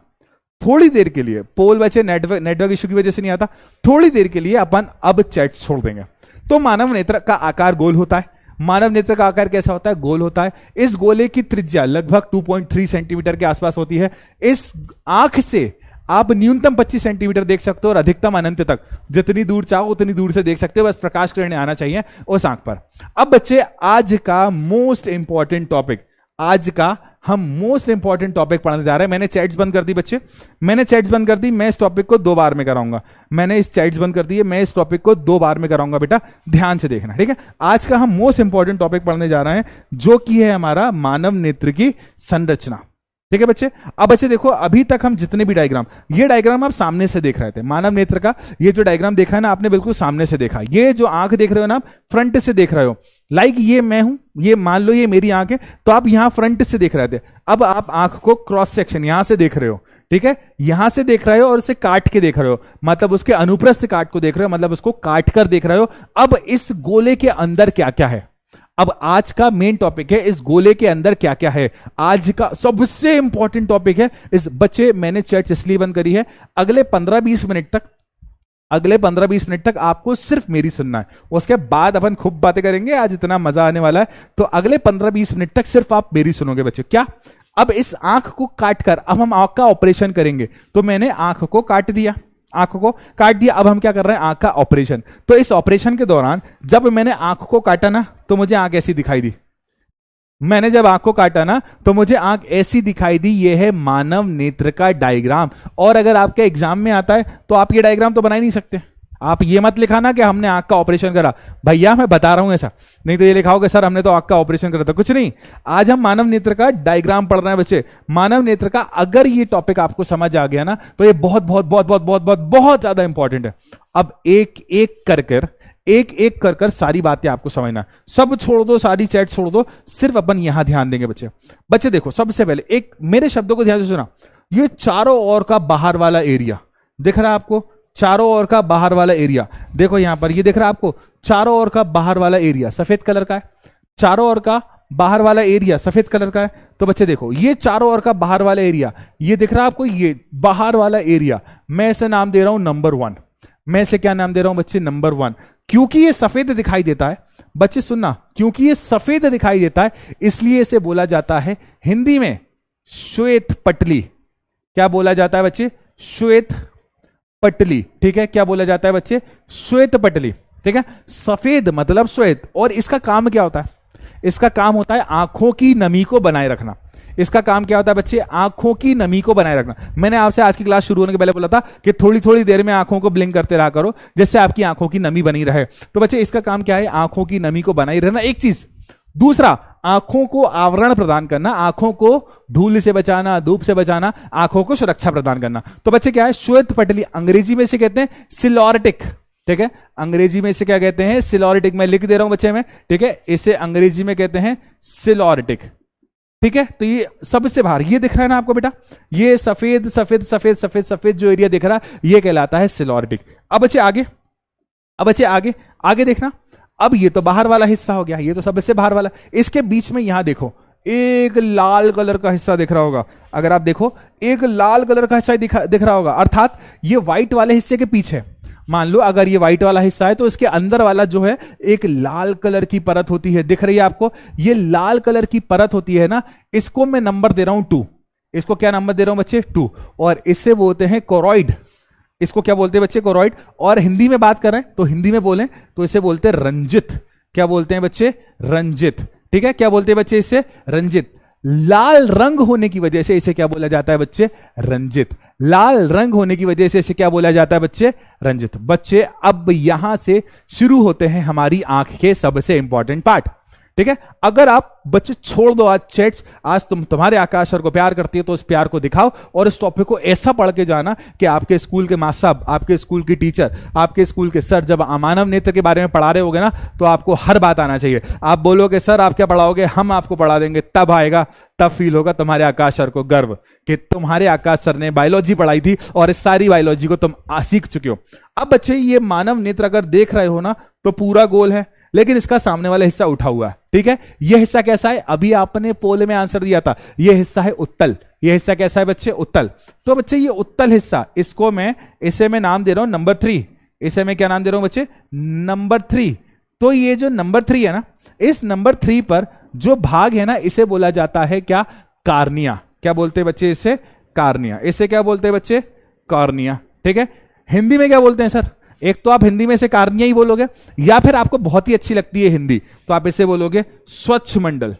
थोड़ी देर के लिए पोल बच्चे नेटवर्क इशू की वजह से नहीं आता, थोड़ी देर के लिए अपन अब चैट छोड़ देंगे। तो मानव नेत्र का आकार गोल होता है। मानव नेत्र का आकार कैसा होता है? गोल होता है। इस गोले की त्रिज्या लगभग 2.3 सेंटीमीटर के आसपास होती है। इस आंख से आप न्यूनतम 25 सेंटीमीटर देख सकते हो और अधिकतम अनंत तक, जितनी दूर चाहो उतनी दूर से देख सकते हो, बस प्रकाश किरण आना चाहिए उस आंख पर। अब बच्चे आज का मोस्ट इंपॉर्टेंट टॉपिक, आज का हम मोस्ट इंपॉर्टेंट टॉपिक पढ़ने जा रहे हैं। मैंने चैट्स बंद कर दी बच्चे, मैंने चैट्स बंद कर दी। मैं इस टॉपिक को 2 बार में कराऊंगा, मैंने इस चैट्स बंद कर दी है, मैं इस टॉपिक को 2 बार में कराऊंगा बेटा, ध्यान से देखना। ठीक है, आज का हम मोस्ट इंपॉर्टेंट टॉपिक पढ़ने जा रहे हैं, जो कि है हमारा मानव नेत्र की संरचना। ठीक है बच्चे, अब बच्चे देखो, अभी तक हम जितने भी डायग्राम, ये डायग्राम आप सामने से देख रहे थे, मानव नेत्र का ये जो डायग्राम देखा है ना आपने, बिल्कुल सामने से देखा। ये जो आंख देख रहे हो ना आप, फ्रंट से देख रहे हो। लाइक ये मैं हूं, ये मान लो ये मेरी आंख है, तो आप यहां फ्रंट से देख रहे थे। अब आप आंख को क्रॉस सेक्शन यहां से देख रहे हो। ठीक है, यहां से देख रहे हो और उसे काट के देख रहे हो, मतलब उसके अनुप्रस्थ काट को देख रहे हो, मतलब उसको काट कर देख रहे हो। अब इस गोले के अंदर क्या क्या है? अब आज का मेन टॉपिक है इस गोले के अंदर क्या क्या है। आज का सबसे इंपॉर्टेंट टॉपिक है इस बच्चे, मैंने चैट इसलिए बंद करी है, अगले 15-20 मिनट तक, अगले 15-20 मिनट तक आपको सिर्फ मेरी सुनना है, उसके बाद अपन खूब बातें करेंगे, आज इतना मजा आने वाला है। तो अगले 15-20 मिनट तक सिर्फ आप मेरी सुनोगे बच्चे। क्या? अब इस आंख को काटकर अब हम आंख का ऑपरेशन करेंगे। तो मैंने आंख को काट दिया, आंख को काट दिया, अब हम क्या कर रहे हैं? आंख का ऑपरेशन। तो इस ऑपरेशन के दौरान जब मैंने आंख को काटा ना, तो मुझे आंख ऐसी दिखाई दी। मैंने जब आंख को काटा ना, तो मुझे आंख ऐसी दिखाई दी। ये है मानव नेत्र का डायग्राम। और अगर आपके एग्जाम में आता है तो आप ये डायग्राम तो बना ही नहीं सकते। आप ये मत लिखाना कि हमने आंख का ऑपरेशन करा, भैया मैं बता रहा हूं ऐसा नहीं, तो ये लिखा होगा सर हमने तो आंख का ऑपरेशन करा था। कुछ नहीं, आज हम मानव नेत्र का डायग्राम पढ़ रहे हैं बच्चे। मानव नेत्र का अगर ये टॉपिक आपको समझ आ गया ना, तो ये बहुत बहुत बहुत बहुत बहुत बहुत बहुत ज्यादा इंपॉर्टेंट है। अब एक एक कर सारी बातें आपको समझना, सब छोड़ दो, सारी चैट छोड़ दो, सिर्फ अपन यहां ध्यान देंगे बच्चे। बच्चे देखो, सबसे पहले एक मेरे शब्दों को ध्यान से सुना। ये चारों ओर का बाहर वाला एरिया दिख रहा है आपको? चारों ओर का बाहर वाला एरिया देखो, यहां पर ये दिख रहा है आपको? चारों ओर का बाहर वाला एरिया सफेद कलर का है। चारों ओर का बाहर वाला एरिया सफेद कलर का है। तो बच्चे देखो, ये चारों ओर का बाहर वाला एरिया, ये दिख रहा है आपको? ये बाहर वाला एरिया, मैं इसे नाम दे रहा हूं नंबर 1। मैं इसे क्या नाम दे रहा हूं बच्चे? नंबर 1। क्योंकि ये सफेद दिखाई देता है बच्चे, सुनना, क्योंकि ये सफेद दिखाई देता है इसलिए इसे बोला जाता है हिंदी में श्वेत पटली। क्या बोला जाता है बच्चे? श्वेत पटली। ठीक है, क्या बोला जाता है बच्चे? श्वेत पटली। ठीक है, सफेद मतलब श्वेत। और इसका काम क्या होता है? इसका काम होता है आंखों की नमी को बनाए रखना। इसका काम क्या होता है बच्चे? आंखों की नमी को बनाए रखना। मैंने आपसे आज की क्लास शुरू होने के पहले बोला था कि थोड़ी थोड़ी देर में आंखों को ब्लिंक करते रहा करो, जिससे आपकी आंखों की नमी बनी रहे। तो बच्चे इसका काम क्या है? आंखों की नमी को बनाए रहना, एक चीज। दूसरा, आंखों को आवरण प्रदान करना, आंखों को धूल से बचाना, धूप से बचाना, आंखों को सुरक्षा प्रदान करना। तो बच्चे क्या है? श्वेत पटली, अंग्रेजी में से कहते हैं सिलोरेटिक। ठीक है, अंग्रेजी में इसे क्या कहते हैं? सिलोरेटिक। मैं लिख दे रहा हूं बच्चे में, ठीक है, इसे अंग्रेजी में कहते हैं सिलोरेटिक। ठीक है, तो ये सबसे बाहर ये दिख रहा है ना आपको बेटा, ये सफेद सफेद सफेद सफेद सफेद जो एरिया दिख रहा है, ये कहलाता है सिलोरेटिक। अब बच्चे आगे, अब बच्चे आगे आगे देखना। अब ये तो बाहर वाला हिस्सा हो गया, ये तो सबसे बाहर वाला। इसके बीच में यहां देखो, एक लाल कलर का हिस्सा दिख रहा होगा। अगर आप देखो, एक लाल कलर का हिस्सा दिख रहा होगा, अर्थात ये व्हाइट वाले हिस्से के पीछे। मान लो अगर ये व्हाइट वाला हिस्सा है, तो इसके अंदर वाला जो है एक लाल कलर की परत होती है, दिख रही है आपको? ये लाल कलर की परत होती है ना, इसको मैं नंबर दे रहा हूं 2। इसको क्या नंबर दे रहा हूं बच्चे 2, और इससे बोलते हैं कोरॉइड, इसको क्या बोलते हैं बच्चे कोरॉइड, और हिंदी में बात कर रहे हैं तो हिंदी में बोलें तो इसे बोलते हैं रंजित, क्या बोलते हैं बच्चे रंजित, ठीक है, क्या बोलते हैं बच्चे इसे रंजित। लाल रंग होने की वजह से इसे क्या बोला जाता है बच्चे रंजित, लाल रंग होने की वजह से इसे क्या बोला जाता है बच्चे रंजित। बच्चे अब यहां से शुरू होते हैं हमारी आंख के सबसे इंपॉर्टेंट पार्ट, ठीक है। अगर आप बच्चे छोड़ दो आज चैट्स, आज तुम्हारे आकाश सर को प्यार करती है तो उस प्यार को दिखाओ और इस टॉपिक को ऐसा पढ़ के जाना कि आपके स्कूल के मास्टर साहब, आपके स्कूल की टीचर, आपके स्कूल के सर जब मानव नेत्र के बारे में पढ़ा रहे होगे ना तो आपको हर बात आना चाहिए। आप बोलोगे सर आप क्या पढ़ाओगे, हम आपको पढ़ा देंगे, तब आएगा, तब फील होगा तुम्हारे आकाश सर को गर्व कि तुम्हारे आकाश सर ने बायोलॉजी पढ़ाई थी और इस सारी बायोलॉजी को तुम सीख चुके हो। अब बच्चे ये मानव नेत्र अगर देख रहे हो ना तो पूरा गोल है, लेकिन इसका सामने वाला हिस्सा उठा हुआ है, ठीक है। यह हिस्सा कैसा है, अभी आपने पोल में आंसर दिया था, यह हिस्सा है उत्तल। यह हिस्सा कैसा है बच्चे उत्तल। तो बच्चे ये उत्तल हिस्सा, इसको मैं इसे मैं नाम दे रहा हूं नंबर 3, इसे मैं क्या नाम दे रहा हूं बच्चे नंबर 3। तो ये जो नंबर 3 है ना, इस नंबर 3 पर जो भाग है ना इसे बोला जाता है क्या कार्निया, क्या बोलते हैं बच्चे इसे कार्निया, इसे क्या बोलते हैं बच्चे कार्निया, ठीक है। हिंदी में क्या बोलते हैं सर, एक तो आप हिंदी में से कार्निया ही बोलोगे, या फिर आपको बहुत ही अच्छी लगती है हिंदी तो आप इसे बोलोगे स्वच्छ मंडल,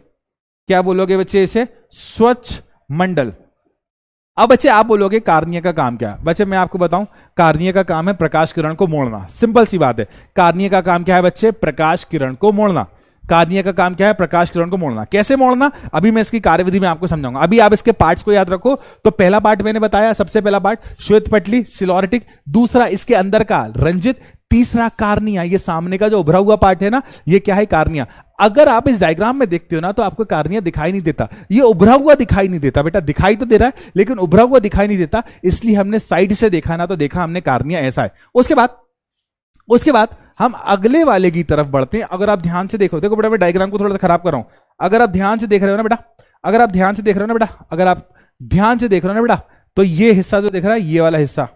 क्या बोलोगे बच्चे इसे स्वच्छ मंडल। अब बच्चे आप बोलोगे कार्निया का काम क्या है, बच्चे मैं आपको बताऊं, कार्निया का काम है प्रकाश किरण को मोड़ना, सिंपल सी बात है। कार्निया का काम क्या है बच्चे, प्रकाश किरण को मोड़ना। कार्निया का काम क्या है, प्रकाश किरण को मोड़ना। कैसे मोड़ना, अभी मैं इसकी कार्यविधि में आपको समझाऊंगा। अभी आप इसके पार्ट्स को याद रखो। तो पहला पार्ट मैंने बताया, सबसे पहला पार्ट श्वेत पटली सिलोरेटिक, दूसरा इसके अंदर का रंजित, तीसरा कार्निया, ये सामने का जो उभरा हुआ पार्ट है ना ये क्या है कार्निया। अगर आप इस डायग्राम में देखते हो ना तो आपको कार्निया दिखाई नहीं देता, ये उभरा हुआ दिखाई नहीं देता बेटा, दिखाई तो दे रहा है लेकिन उभरा हुआ दिखाई नहीं देता, इसलिए हमने साइड से देखा ना तो देखा हमने कार्निया ऐसा है। उसके बाद हम अगले वाले की तरफ बढ़ते हैं। अगर आप ध्यान से देखो, देखो बेटा मैं डायग्राम को थोड़ा सा खराब कर रहा हूं, अगर आप ध्यान से देख रहे हो ना बेटा, अगर आप ध्यान से देख रहे हो ना बेटा, अगर आप ध्यान से देख रहे हो ना बेटा, तो ये हिस्सा जो दिख रहा है, ये वाला हिस्सा,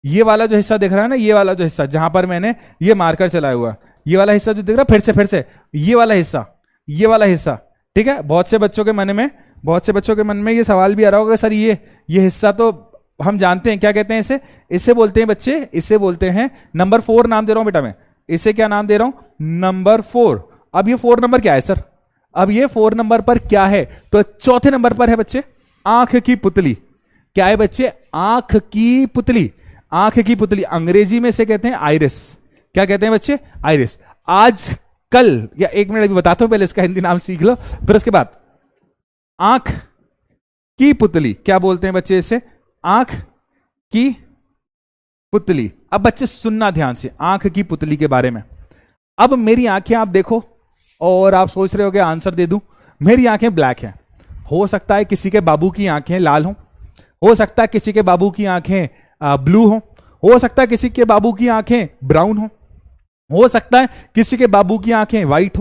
ये वाला जो हिस्सा दिख रहा है ना, ये वाला जो हिस्सा जहां पर मैंने ये मार्कर चलाया हुआ, ये वाला हिस्सा जो दिख रहा है, फिर से ये वाला हिस्सा, ठीक है। बहुत से बच्चों के मन में ये सवाल भी आ रहा होगा सर ये हिस्सा तो हम जानते हैं क्या कहते हैं इसे बोलते हैं बच्चे, इसे बोलते हैं नंबर 4 नाम दे रहा हूं बेटा मैं, इसे क्या नाम दे रहा हूं नंबर 4। अब ये 4 नंबर क्या है सर, अब ये 4 नंबर पर क्या है, तो चौथे नंबर पर है बच्चे आंख की पुतली। क्या है बच्चे, आंख की पुतली। आंख की पुतली अंग्रेजी में से कहते हैं आइरिस। क्या कहते हैं बच्चे, आइरिस। आज कल या 1 मिनट अभी बताता हूं, पहले इसका हिंदी नाम सीख लो, फिर उसके बाद आंख की पुतली क्या बोलते हैं बच्चे इसे, आंख की पुतली। अब बच्चे सुनना ध्यान से आंख की पुतली के बारे में। अब मेरी आंखें आप देखो और आप सोच रहे होगे आंसर दे दूं, मेरी आंखें ब्लैक हैं। हो सकता है किसी के बाबू की आंखें लाल हो सकता है किसी के बाबू की आंखें ब्लू हो सकता है किसी के बाबू की आंखें ब्राउन हो सकता है किसी के बाबू की आंखें व्हाइट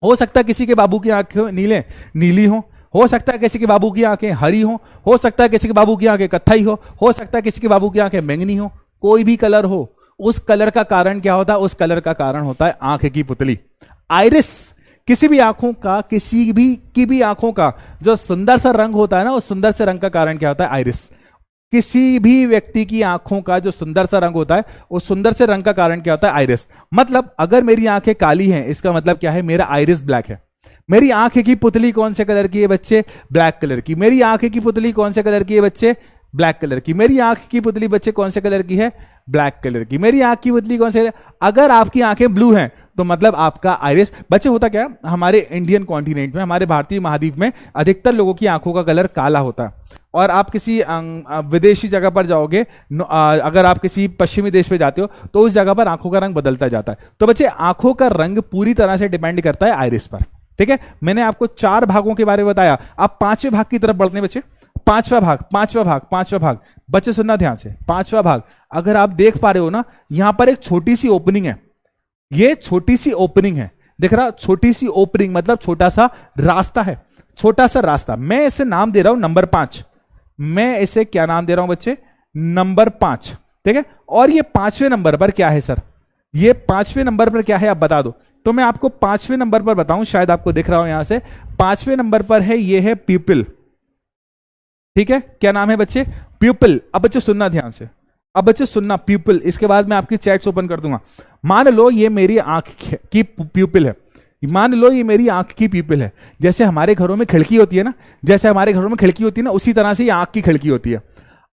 हो सकता है किसी के बाबू की आंखें नीली हो सकता है किसी के बाबू की आंखें हरी हो सकता है किसी के बाबू की आंखें कत्थई हो सकता है किसी के बाबू की आंखें बैंगनी कोई भी कलर हो। उस कलर का कारण क्या होता है, उस कलर का कारण होता है आंख की पुतली, आइरिस। किसी भी आंखों का जो सुंदर सा रंग होता है ना, उस सुंदर से रंग का कारण क्या होता है, आइरिस। किसी भी व्यक्ति की आंखों का जो सुंदर सा रंग होता है, उस सुंदर से रंग का कारण क्या होता है, आइरिस। मतलब अगर मेरी आंखें काली हैं, इसका मतलब क्या है, मेरा आइरिस ब्लैक है। मेरी आंख की पुतली कौन से कलर की है बच्चे, ब्लैक कलर की। मेरी आंख की पुतली कौन से कलर की है बच्चे, ब्लैक कलर की। मेरी आंख की पुतली बच्चे कौन से कलर की है, ब्लैक कलर की। मेरी आंख की पुतली कौन से, अगर आपकी आंखें ब्लू हैं तो मतलब आपका आइरिस। बच्चे होता क्या, हमारे इंडियन कॉन्टिनेंट में, हमारे भारतीय महाद्वीप में अधिकतर लोगों की आंखों का कलर काला होता है। और आप किसी विदेशी जगह पर जाओगे, अगर आप किसी पश्चिमी देश पे जाते हो तो उस जगह पर आंखों का रंग बदलता जाता है। तो बच्चे आंखों का रंग पूरी तरह से डिपेंड करता है आइरिस पर, ठीक है। मैंने आपको 4 भागों के बारे में बताया, आप 5वें भाग की तरफ बढ़ते हैं बच्चे। पांचवा भाग बच्चे सुनना ध्यान से। 5वां भाग अगर आप देख पा रहे हो ना, यहां पर एक छोटी सी ओपनिंग है, ये छोटी सी ओपनिंग है, दिख रहा, छोटी सी ओपनिंग मतलब छोटा सा रास्ता है, छोटा सा रास्ता। मैं इसे नाम दे रहा हूं नंबर 5। मैं इसे क्या नाम दे रहा हूं बच्चे, नंबर 5, ठीक है। और ये 5वें नंबर पर क्या है सर, ये 5वें नंबर पर क्या है आप बता दो। तो मैं आपको 5वें नंबर पर बताऊं, शायद आपको दिख रहा हो यहां से। 5वें नंबर पर है, ये है पीपल। ठीक है, क्या नाम है बच्चे? प्यूपिल। अब बच्चे सुनना ध्यान से, अब बच्चे सुनना, प्यूपिल। इसके बाद मैं आपकी चैट्स ओपन कर दूंगा। मान लो ये मेरी आंख की प्यूपिल है, मान लो ये मेरी आंख की प्यूपिल है। जैसे हमारे घरों में खिड़की होती है ना, जैसे हमारे घरों में खिड़की होती है ना, उसी तरह से ये आंख की खिड़की होती है।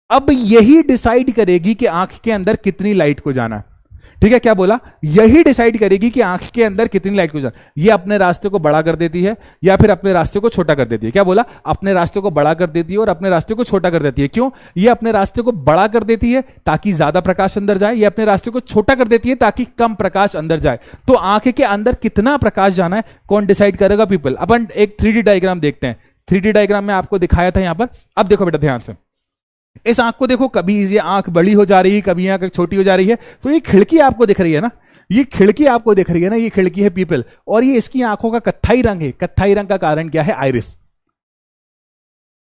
अब यही डिसाइड करेगी कि आंख के अंदर कितनी लाइट को जाना है। ठीक है, क्या बोला? यही डिसाइड करेगी कि आंख के अंदर कितनी लाइट को जाना। ये अपने रास्ते को बड़ा कर देती है या फिर अपने रास्ते को छोटा कर देती है। क्या बोला? अपने रास्ते को बड़ा कर देती है और अपने रास्ते को छोटा कर देती है। क्यों? ये अपने रास्ते को बड़ा कर देती है ताकि ज्यादा प्रकाश अंदर जाए, ये अपने रास्ते को छोटा कर देती है ताकि कम प्रकाश अंदर जाए। तो आंख के अंदर कितना प्रकाश जाना है कौन डिसाइड करेगा? पीपल। अपन एक 3D डायग्राम देखते हैं। 3D डायग्राम में आपको दिखाया था यहां पर। अब देखो बेटा ध्यान से, इस आंख को देखो, कभी ये आंख बड़ी हो जा रही है, कभी आंख छोटी हो जा रही है। तो ये खिड़की आपको दिख रही है ना, ये खिड़की आपको दिख रही है ना, ये खिड़की है पीपल। और ये इसकी आंखों का कत्थई रंग है। कत्थई रंग का कारण क्या है? आइरिस।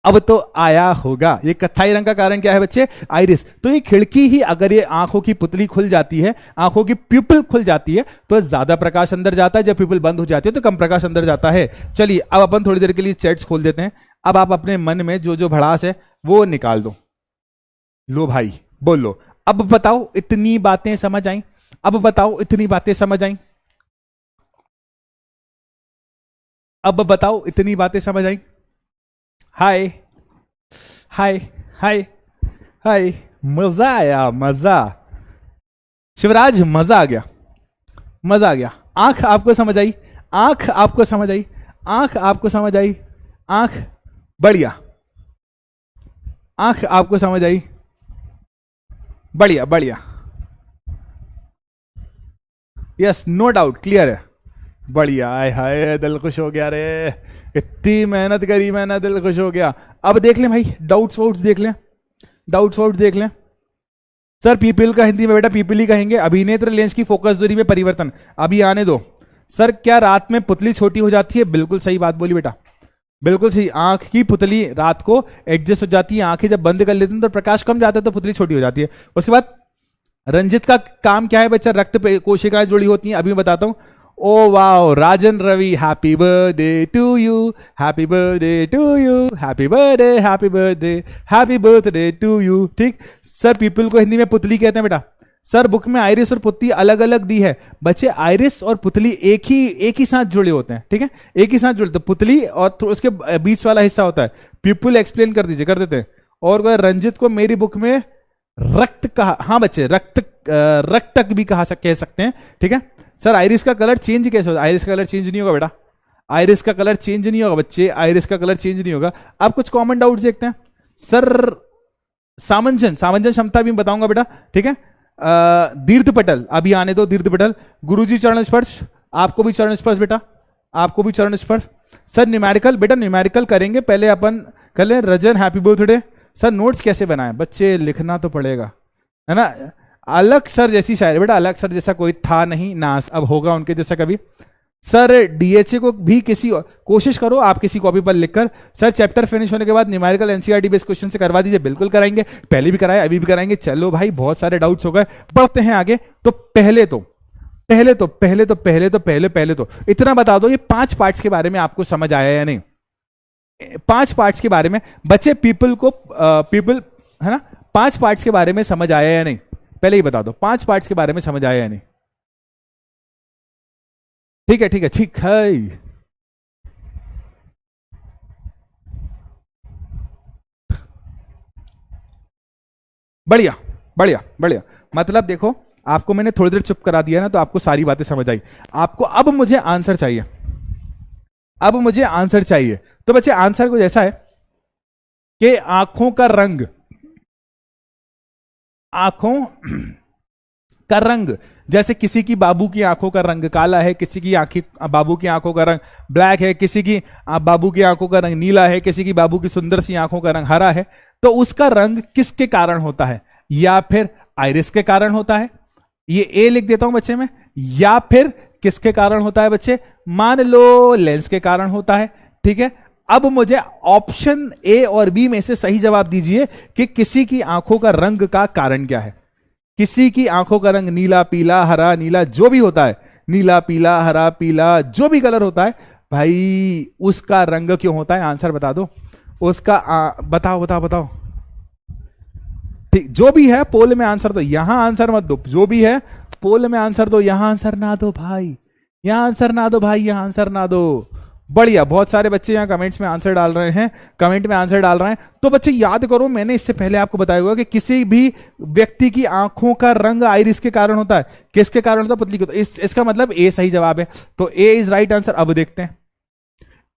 अब तो आया होगा, ये कत्थई रंग का कारण क्या है बच्चे? आइरिस। तो ये खिड़की ही अगर ये आंखों की पुतली खुल जाती है, आंखों की प्यूपिल खुल जाती है, तो ज्यादा प्रकाश अंदर जाता है। जब प्यूपिल बंद हो जाती है तो कम प्रकाश अंदर जाता है। चलिए अब अपन थोड़ी देर के लिए चैट्स खोल देते हैं। अब आप अपने मन में जो जो भड़ास है वो निकाल दो। लो भाई बोलो, अब बताओ इतनी बातें समझ आई? अब बताओ इतनी बातें समझ आई? अब बताओ इतनी बातें समझ आई? हाय हाय हाय हाय, मजा आया, मजा। शिवराज मजा आ गया, मजा आ गया। आंख आपको समझ आई? आंख आपको समझ आई? आंख आपको समझ आई? आंख बढ़िया, आंख आपको समझ आई? बढ़िया बढ़िया, यस, नो डाउट, क्लियर है। बढ़िया। आय हाय, दिल खुश हो गया रे, इतनी मेहनत करी मैंने, दिल खुश हो गया। अब देख लें भाई, डाउट्स वाउट्स देख लें, डाउट्स वाउट्स देख लें। सर पीपल का हिंदी में बेटा पीपल ही कहेंगे। अभिनेत्र लेंस की फोकस दूरी में परिवर्तन, अभी आने दो। सर क्या रात में पुतली छोटी हो जाती है? बिल्कुल सही बात बोली बेटा, बिल्कुल सही। आंख की पुतली रात को एडजस्ट हो जाती है, आंखें जब बंद कर लेते हैं तो प्रकाश कम जाता है तो पुतली छोटी हो जाती है। उसके बाद रंजित का काम क्या है बच्चा? रक्त कोशिकाएं जुड़ी होती हैं, अभी मैं बताता हूं। Oh wow, Rajan Ravi, happy birthday to you, happy birthday to you, happy birthday, happy birthday, happy birthday to you. ठीक। सर पीपल को हिंदी में पुतली कहते हैं बेटा। सर बुक में आइरिस और पुतली अलग अलग दी है बच्चे, आइरिस और पुतली एक ही साथ जुड़े होते हैं। ठीक है, एक ही साथ जुड़े, तो पुतली और उसके बीच वाला हिस्सा होता है। पीपल एक्सप्लेन कर दीजिए, कर देते हैं। और रंजित को मेरी बुक में रक्त कहा, हाँ बच्चे रक्तक भी कह सकते हैं। ठीक है सर, आइरिस का कलर चेंज कैसे होता है? आइरिस का कलर चेंज नहीं होगा बेटा, आइरिस का कलर चेंज नहीं होगा बच्चे, आइरिस का कलर चेंज नहीं होगा। आप कुछ कॉमन डाउट्स देखते हैं सर। सामंजन क्षमता भी बताऊंगा बेटा। ठीक है, दीर्घ पटल, अभी आने दो। दीर्घ पटल, गुरुजी चरण स्पर्श, आपको भी चरण स्पर्श बेटा, आपको भी चरण स्पर्श। सर न्यूमेरिकल बेटा, न्यूमेरिकल करेंगे, पहले अपन कर लें। रजन हैप्पी बर्थडे। सर नोट्स कैसे बनाएं बच्चे? लिखना तो पड़ेगा, है ना। अलग सर जैसी शायरी बेटा, अलग सर जैसा कोई था नहीं ना, अब होगा उनके जैसा कभी। सर डीएचए को भी किसी कोशिश करो आप किसी कॉपी पर लिखकर। सर चैप्टर फिनिश होने के बाद न्यूमेरिकल एनसीईआरटी बेस्ड क्वेश्चन से करवा दीजिए। बिल्कुल कराएंगे, पहले भी कराए, अभी भी कराएंगे। चलो भाई बहुत सारे डाउट्स हो गए, बढ़ते हैं आगे। तो पहले तो इतना बता दो, ये 5 पार्ट्स के बारे में आपको समझ आया या नहीं? 5 पार्ट्स के बारे में बच्चे, पीपल है ना, 5 पार्ट्स के बारे में समझ आया या नहीं? पहले ही बता दो, 5 पार्ट्स के बारे में समझ आया या नहीं? ठीक है, ठीक है, ठीक है। बढ़िया बढ़िया बढ़िया। मतलब देखो, आपको मैंने थोड़ी देर चुप करा दिया ना, तो आपको सारी बातें समझ आई। आपको अब मुझे आंसर चाहिए, अब मुझे आंसर चाहिए। तो बच्चे आंसर कुछ ऐसा है कि आंखों का रंग, आंखों का रंग, जैसे किसी की बाबू की आंखों का रंग काला है, किसी की बाबू की आंखों का रंग ब्लैक है, किसी की बाबू की आंखों का रंग नीला है, किसी की बाबू की सुंदर सी आंखों का रंग हरा है। तो उसका रंग किसके कारण होता है? या फिर आइरिस के कारण होता है, ये ए लिख देता हूं बच्चे में, या फिर किसके कारण होता है बच्चे? मान लो लेंस के कारण होता है। ठीक है, अब मुझे ऑप्शन ए और बी में से सही जवाब दीजिए कि किसी की आंखों का रंग का कारण क्या है। किसी की आंखों का रंग नीला, पीला, हरा, नीला जो भी होता है, नीला, पीला, हरा, पीला जो भी कलर होता है भाई, उसका रंग क्यों होता है? आंसर बता दो। उसका बताओ बताओ बताओ। ठीक, जो भी है पोल में आंसर दो, यहां आंसर मत दो, जो भी है पोल में आंसर दो, यहां आंसर ना दो भाई, यहां आंसर ना दो भाई, यहां आंसर ना दो। बढ़िया, बहुत सारे बच्चे यहाँ कमेंट्स में आंसर डाल रहे हैं, कमेंट में आंसर डाल रहे हैं। तो बच्चे याद करो, मैंने इससे पहले आपको बताया हुआ कि किसी भी व्यक्ति की आंखों का रंग आइरिस के कारण होता है। किसके कारण होता है? पुतली के। इसका मतलब ए सही जवाब है, तो ए इज राइट आंसर। अब देखते हैं,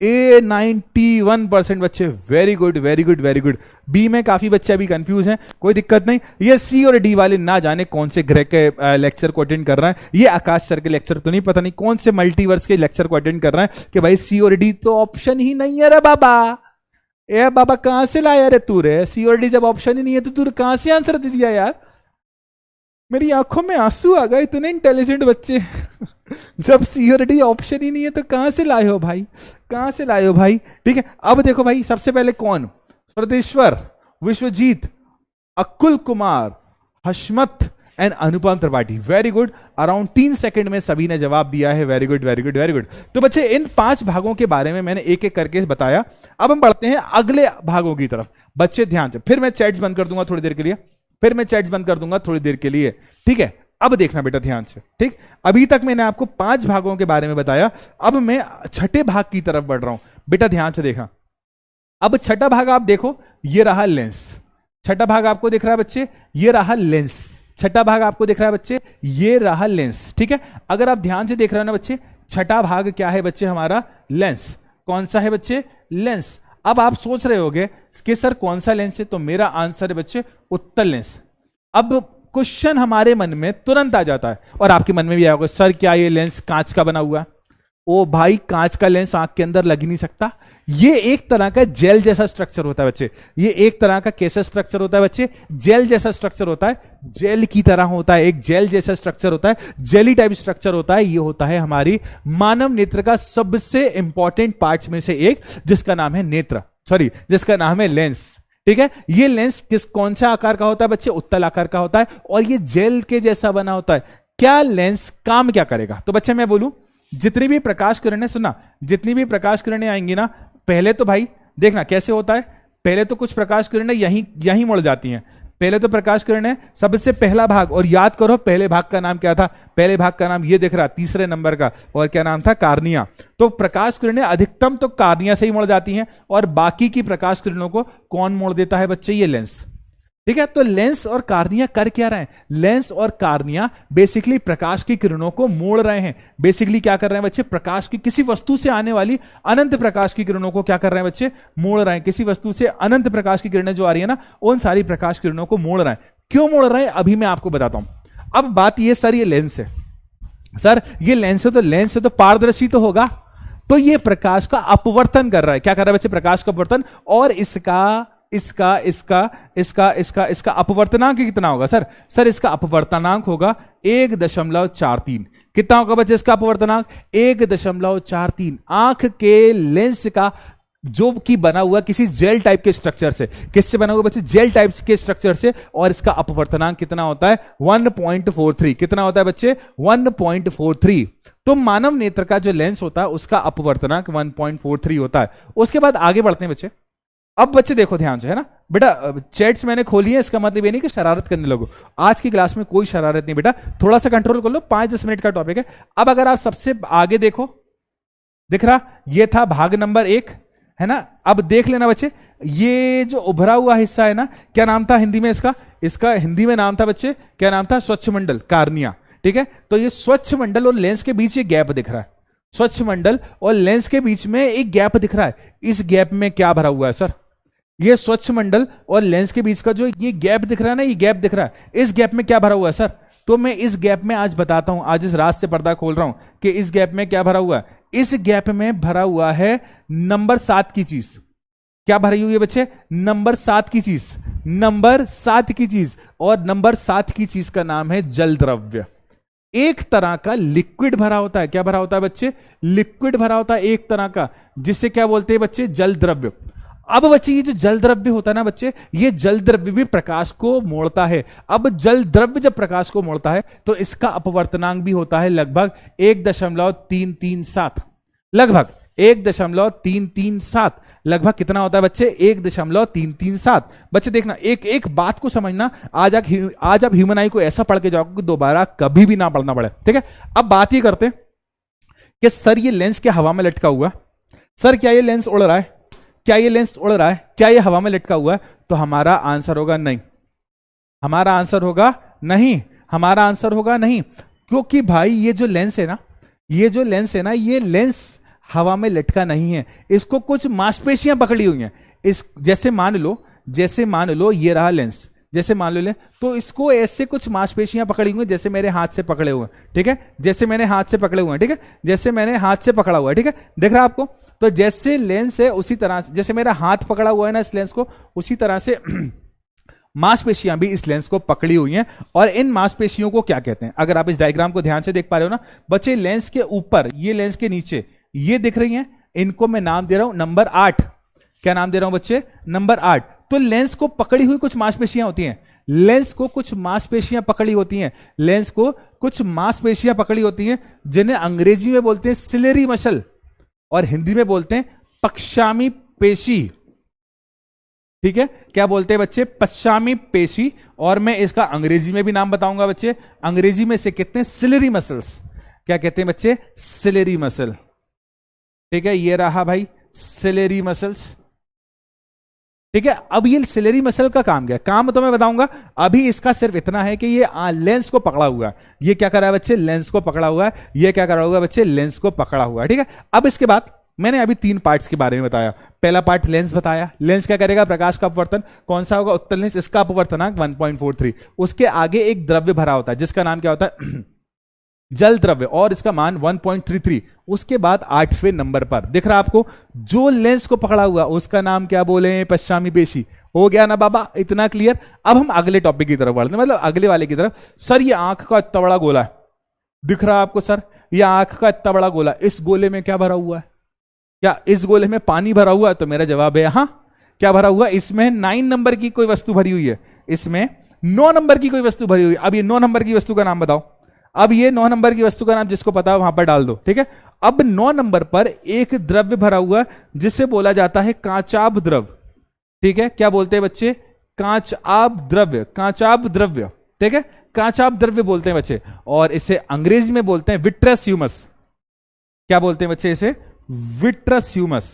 ए 91% बच्चे, very good very good very good. B में काफी बच्चे अभी कंफ्यूज हैं, कोई दिक्कत नहीं। ये सी और डी वाले ना जाने कौन से ग्रह के लेक्चर को अटेंड कर रहे हैं। ये आकाश सर के लेक्चर तो नहीं, पता नहीं कौन से मल्टीवर्स के लेक्चर को अटेंड कर रहे हैं कि भाई सी और डी तो ऑप्शन ही नहीं है रे बाबा। ए बाबा कहां से लाया रे तू रे? सी और डी जब ऑप्शन ही नहीं है तो तू कहां से आंसर दे दिया यार? मेरी आंखों में आंसू आ गए, इतने इंटेलिजेंट बच्चे। जब सी और डी ऑप्शन ही नहीं है तो कहां से लाए हो भाई, कहां से लाए हो भाई? ठीक है, अब देखो भाई, सबसे पहले कौन? Swadeshwar, Vishwajeet, Akul Kumar, Hashmat and Anupam Tripathi. Very good, around 3 second में सभी ने जवाब दिया है। Very good very good very good. तो बच्चे इन 5 भागों के बारे में मैंने एक एक करके बताया। अब हम बढ़ते हैं अगले भागों की तरफ। बच्चे ध्यान से, फिर मैं चैट्स बंद कर दूंगा थोड़ी देर के लिए, फिर मैं चैट्स बंद कर दूंगा थोड़ी देर के लिए, ठीक है? अब देखना बेटा ध्यान से, ठीक? अभी तक मैंने आपको 5 भागों के बारे में बताया, अब मैं छठे भाग की तरफ बढ़ रहा हूं। बेटा ध्यान से देखना, अब छठा भाग आप देखो, ये रहा लेंस। छठा भाग आपको दिख रहा है बच्चे, ये रहा लेंस। छठा भाग आपको दिख रहा है बच्चे, ये रहा लेंस, ठीक है? अगर आप ध्यान से देख रहे हो ना बच्चे, छठा भाग क्या है बच्चे? हमारा लेंस। कौन सा है बच्चे? लेंस। अब आप सोच रहे होगे कि सर कौन सा लेंस है, तो मेरा आंसर है बच्चे उत्तल लेंस। अब क्वेश्चन हमारे मन में तुरंत आ जाता है, और आपके मन में भी आएगा, सर क्या ये लेंस कांच का बना हुआ है? ओ भाई, कांच का लेंस आंख के अंदर लग ही नहीं सकता। ये एक तरह का जेल जैसा स्ट्रक्चर होता है बच्चे, ये एक तरह का कैसा स्ट्रक्चर होता है बच्चे? जेल जैसा स्ट्रक्चर होता है, जेल की तरह होता है, एक जेल जैसा स्ट्रक्चर होता है, जेली टाइप स्ट्रक्चर होता है। ये होता है हमारी मानव नेत्र का सबसे इंपॉर्टेंट पार्ट्स में से एक, जिसका नाम है नेत्र, सॉरी जिसका नाम है लेंस, ठीक है? ये लेंस कौन सा आकार का होता है बच्चे? उत्तल आकार का होता है, और ये जेल के जैसा बना होता है। क्या लेंस काम क्या करेगा? तो बच्चे मैं बोलूं, जितनी भी प्रकाश किरणें, सुनना, जितनी भी प्रकाश किरणें आएंगी ना, पहले तो भाई देखना कैसे होता है। पहले तो कुछ प्रकाश किरणें यहीं मुड़ जाती हैं। पहले तो प्रकाश किरणें, सबसे पहला भाग, और याद करो पहले भाग का नाम क्या था? पहले भाग का नाम ये दिख रहा, तीसरे नंबर का, और क्या नाम था? कार्निया। तो प्रकाश किरणें अधिकतम तो कार्निया से ही मुड़ जाती हैं, और बाकी की प्रकाश किरणों को कौन मोड़ देता है बच्चे? ये लेंस, ठीक है? तो लेंस और कार्निया कर क्या रहे हैं? लेंस और कार्निया बेसिकली प्रकाश की किरणों को मोड़ रहे हैं। बेसिकली क्या कर रहे हैं बच्चे? प्रकाश की किसी वस्तु से आने वाली अनंत प्रकाश की किरणों को क्या कर रहे हैं बच्चे? मोड़ रहे हैं। किसी वस्तु से अनंत प्रकाश की किरणें जो आ रही है ना, उन सारी प्रकाश किरणों को मोड़ रहे हैं। क्यों मोड़ रहे हैं अभी मैं आपको बताता हूं। अब बात ये, सर ये लेंस है, सर ये लेंस है, तो लेंस है तो पारदर्शी तो होगा, तो ये प्रकाश का अपवर्तन कर रहा है। क्या कर रहा है बच्चे? प्रकाश का अपवर्तन। और इसका अपवर्तनांक कितना होगा सर? सर इसका अपवर्तनांक होगा 1.43। कितना होगा बच्चे इसका अपवर्तनांक? 1.43। आंख के लेंस का जो कि बना हुआ किसी जेल टाइप के स्ट्रक्चर से, किससे बना हुआ बच्चे? जेल टाइप के स्ट्रक्चर से, और इसका अपवर्तनांक कितना होता है? 1.43। कितना होता है बच्चे? 1.43। तो मानव नेत्र का जो लेंस होता है उसका अपवर्तनांक 1.43 होता है। उसके बाद आगे बढ़ते हैं बच्चे। अब बच्चे देखो ध्यान से, है ना बेटा, चैट्स मैंने खोली है, इसका मतलब ये नहीं कि शरारत करने लगो। आज की क्लास में कोई शरारत नहीं बेटा, थोड़ा सा कंट्रोल कर लो, 5-10 मिनट का टॉपिक है। अब अगर आप सबसे आगे देखो, दिख रहा, ये था भाग नंबर 1, है ना? अब देख लेना बच्चे, ये जो उभरा हुआ हिस्सा है ना, क्या नाम था हिंदी में इसका? इसका हिंदी में नाम था बच्चे, क्या नाम था? स्वच्छ मंडल, कार्निया, ठीक है? तो ये स्वच्छ मंडल और लेंस के बीच ये गैप दिख रहा है, स्वच्छ मंडल और लेंस के बीच में एक गैप दिख रहा है। इस गैप में क्या भरा हुआ है सर? ये स्वच्छ मंडल और लेंस के बीच का जो ये गैप दिख रहा है ना, ये गैप दिख रहा है, इस गैप में क्या भरा हुआ है सर? तो मैं इस गैप में आज बताता हूं, आज इस रात से पर्दा खोल रहा हूं कि इस गैप में क्या भरा हुआ है। इस गैप में भरा हुआ है नंबर 7 की चीज। क्या भरी हुई है बच्चे? नंबर 7 की चीज, नंबर 7 की चीज। और नंबर 7 की चीज का नाम है जल द्रव्य। एक तरह का लिक्विड भरा होता है। क्या भरा होता है बच्चे? लिक्विड भरा होता है एक तरह का, जिससे क्या बोलते हैं बच्चे? जल द्रव्य। अब बच्चे ये जो जल द्रव्य होता है ना बच्चे, ये जल द्रव्य भी प्रकाश को मोड़ता है। अब जल द्रव्य जब प्रकाश को मोड़ता है तो इसका अपवर्तनांक भी होता है लगभग 1.337, लगभग 1.337 लगभग कितना होता है बच्चे? 1.337। बच्चे देखना, एक एक बात को समझना, आज आप ह्यूमन आई को ऐसा पढ़ के जाओगे कि दोबारा कभी भी ना पढ़ना पड़े, ठीक है। अब बात ये करते हैं कि सर ये लेंस क्या हवा में लटका हुआ है? सर क्या ये लेंस उड़ रहा है? क्या ये लेंस उड़ रहा है? क्या ये हवा में लटका हुआ है? तो हमारा आंसर होगा नहीं, हमारा आंसर होगा नहीं, हमारा आंसर होगा नहीं, क्योंकि भाई ये जो लेंस है ना, ये जो लेंस है ना, ये लेंस हवा में लटका नहीं है, इसको कुछ मांसपेशियां पकड़ी हुई हैं। इस जैसे मान लो ये रहा लेंस, जैसे मान लो ले, तो इसको ऐसे कुछ मांसपेशियां पकड़ी हुई हैं, जैसे मेरे हाथ से पकड़े हुए हैं, ठीक है, जैसे मैंने हाथ से पकड़े हुए हैं, ठीक है, जैसे मैंने हाथ से पकड़ा हुआ है, ठीक है, दिख रहा है आपको? तो जैसे लेंस है उसी तरह से, जैसे मेरा हाथ पकड़ा हुआ है ना इस लेंस को, उसी तरह से मांसपेशियां भी इस लेंस को पकड़ी हुई हैं। और इन मांसपेशियों को क्या कहते हैं? अगर आप इस डायग्राम को ध्यान से देख पा रहे हो ना बच्चे, लेंस के ऊपर, ये लेंस के नीचे ये दिख रही हैं, इनको मैं नाम दे रहा हूं नंबर 8। क्या नाम दे रहा हूं बच्चे? नंबर 8। तो लेंस को पकड़ी हुई कुछ मांसपेशियां होती हैं, लेंस को कुछ मांसपेशियां पकड़ी होती हैं, लेंस को कुछ मांसपेशियां पकड़ी होती हैं, जिन्हें अंग्रेजी में बोलते हैं सिलेरी मसल और हिंदी में बोलते हैं पश्चामी पेशी, ठीक है। क्या बोलते हैं बच्चे? पश्चामी पेशी। और मैं इसका अंग्रेजी में भी नाम बताऊंगा बच्चे, अंग्रेजी में से कितने? Ciliary muscles. क्या कहते हैं बच्चे? सिलेरी मसल, ठीक है, ये रहा भाई सिलेरी मसल्स, ठीक है। अब ये सिलेरी मसल का काम क्या है? काम तो मैं बताऊंगा, अभी इसका सिर्फ इतना है कि ये लेंस को पकड़ा हुआ है। ये क्या कर रहा है बच्चे? लेंस को पकड़ा हुआ है। ये क्या कर रहा होगा बच्चे? लेंस को पकड़ा हुआ है, ठीक है। अब इसके बाद मैंने अभी 3 पार्ट्स के बारे में बताया। पहला पार्ट लेंस बताया, लेंस क्या करेगा? प्रकाश का अपवर्तन। कौन सा होगा? उत्तल लेंस, इसका अपवर्तनांक 1.43। उसके आगे एक द्रव्य भरा होता है जिसका नाम क्या होता है? जल द्रव्य, और इसका मान 1.33। उसके बाद 8वें नंबर पर दिख रहा आपको, जो लेंस को पकड़ा हुआ उसका नाम क्या बोले? पश्चामी पेशी। हो गया ना बाबा? इतना क्लियर। अब हम अगले टॉपिक की तरफ बढ़ते हैं, मतलब अगले वाले की तरफ। सर ये आंख का इतना बड़ा गोला है, दिख रहा है आपको? सर ये आंख का इतना बड़ा गोला, इस गोले में क्या भरा हुआ है? क्या इस गोले में पानी भरा हुआ है? तो मेरा जवाब है हाँ। क्या भरा हुआ? इसमें 9 नंबर की कोई वस्तु भरी हुई है, इसमें 9 नंबर की कोई वस्तु भरी हुई है। अब ये 9 नंबर की वस्तु का नाम बताओ। अब ये 9 नंबर की वस्तु का नाम जिसको पता है वहां पर डाल दो, ठीक है। अब 9 नंबर पर एक द्रव्य भरा हुआ है जिसे बोला जाता है कांचाभ द्रव, ठीक है। क्या बोलते हैं बच्चे? कांचाभ द्रव्य, कांचाभ द्रव्य, ठीक है, कांचाभ द्रव्य बोलते हैं बच्चे। और इसे अंग्रेजी में बोलते हैं विट्रस ह्यूमस। क्या बोलते हैं बच्चे? इसे विट्रस ह्यूमस,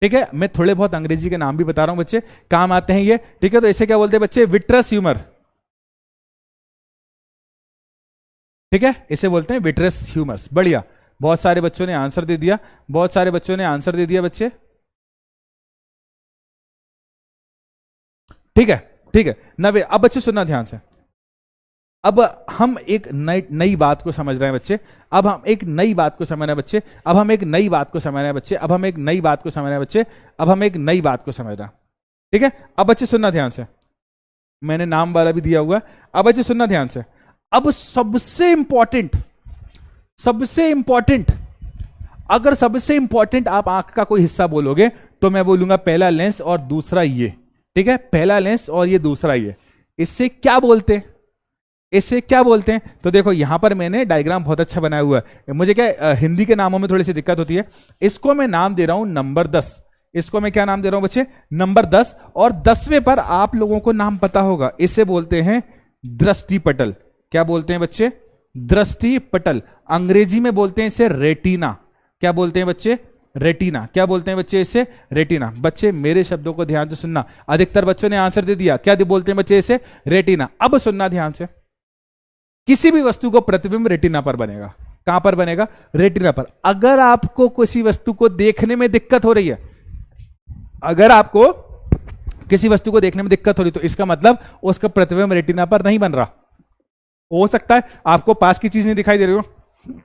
ठीक है। मैं थोड़े बहुत अंग्रेजी के नाम भी बता रहा हूं बच्चे, काम आते हैं ये, ठीक है। तो इसे क्या बोलते हैं बच्चे? विट्रस ह्यूमर, ठीक है, इसे बोलते हैं विट्रस ह्यूमस। बढ़िया, बहुत सारे बच्चों ने आंसर दे दिया, बहुत सारे बच्चों ने आंसर दे दिया बच्चे, ठीक है, ठीक है। नवे, अब बच्चे सुनना ध्यान से। अब हम एक नई बात को समझ रहे हैं बच्चे, अब हम एक नई बात को समझ रहे हैं बच्चे, अब हम एक नई बात को समझ रहे हैं बच्चे, अब हम एक नई बात को समझ रहे हैं बच्चे, अब हम एक नई बात को समझ रहे हैं, ठीक है। अब बच्चे सुनना ध्यान से, मैंने नाम वाला भी दिया हुआ। अब बच्चे सुनना ध्यान से। अब सबसे इंपॉर्टेंट, अगर सबसे इंपॉर्टेंट आप आंख का कोई हिस्सा बोलोगे तो मैं बोलूंगा पहला लेंस और दूसरा ये, ठीक है, पहला लेंस और ये दूसरा ये। इससे क्या बोलते हैं? इससे क्या बोलते हैं? तो देखो यहां पर मैंने डायग्राम बहुत अच्छा बनाया हुआ है। मुझे क्या हिंदी के नामों में थोड़ी सी दिक्कत होती है। इसको मैं नाम दे रहा हूं नंबर 10। इसको मैं क्या नाम दे रहा हूं बच्चे? नंबर 10। और 10वें पर आप लोगों को नाम पता होगा, इसे बोलते हैं दृष्टिपटल। क्या बोलते हैं बच्चे? दृष्टिपटल। अंग्रेजी में बोलते हैं इसे रेटिना। क्या बोलते हैं बच्चे? रेटिना। क्या बोलते हैं बच्चे? इसे रेटिना। बच्चे मेरे शब्दों को ध्यान से सुनना, अधिकतर बच्चों ने आंसर दे दिया। क्या बोलते हैं बच्चे? इसे रेटिना। अब सुनना ध्यान से, किसी भी वस्तु को प्रतिबिंब रेटिना पर बनेगा। कहां पर बनेगा? रेटिना पर। अगर आपको किसी वस्तु को देखने में दिक्कत हो रही है, अगर आपको किसी वस्तु को देखने में दिक्कत हो रही है तो इसका मतलब उसका प्रतिबिंब रेटिना पर नहीं बन रहा। हो सकता है आपको पास की चीज नहीं दिखाई दे रही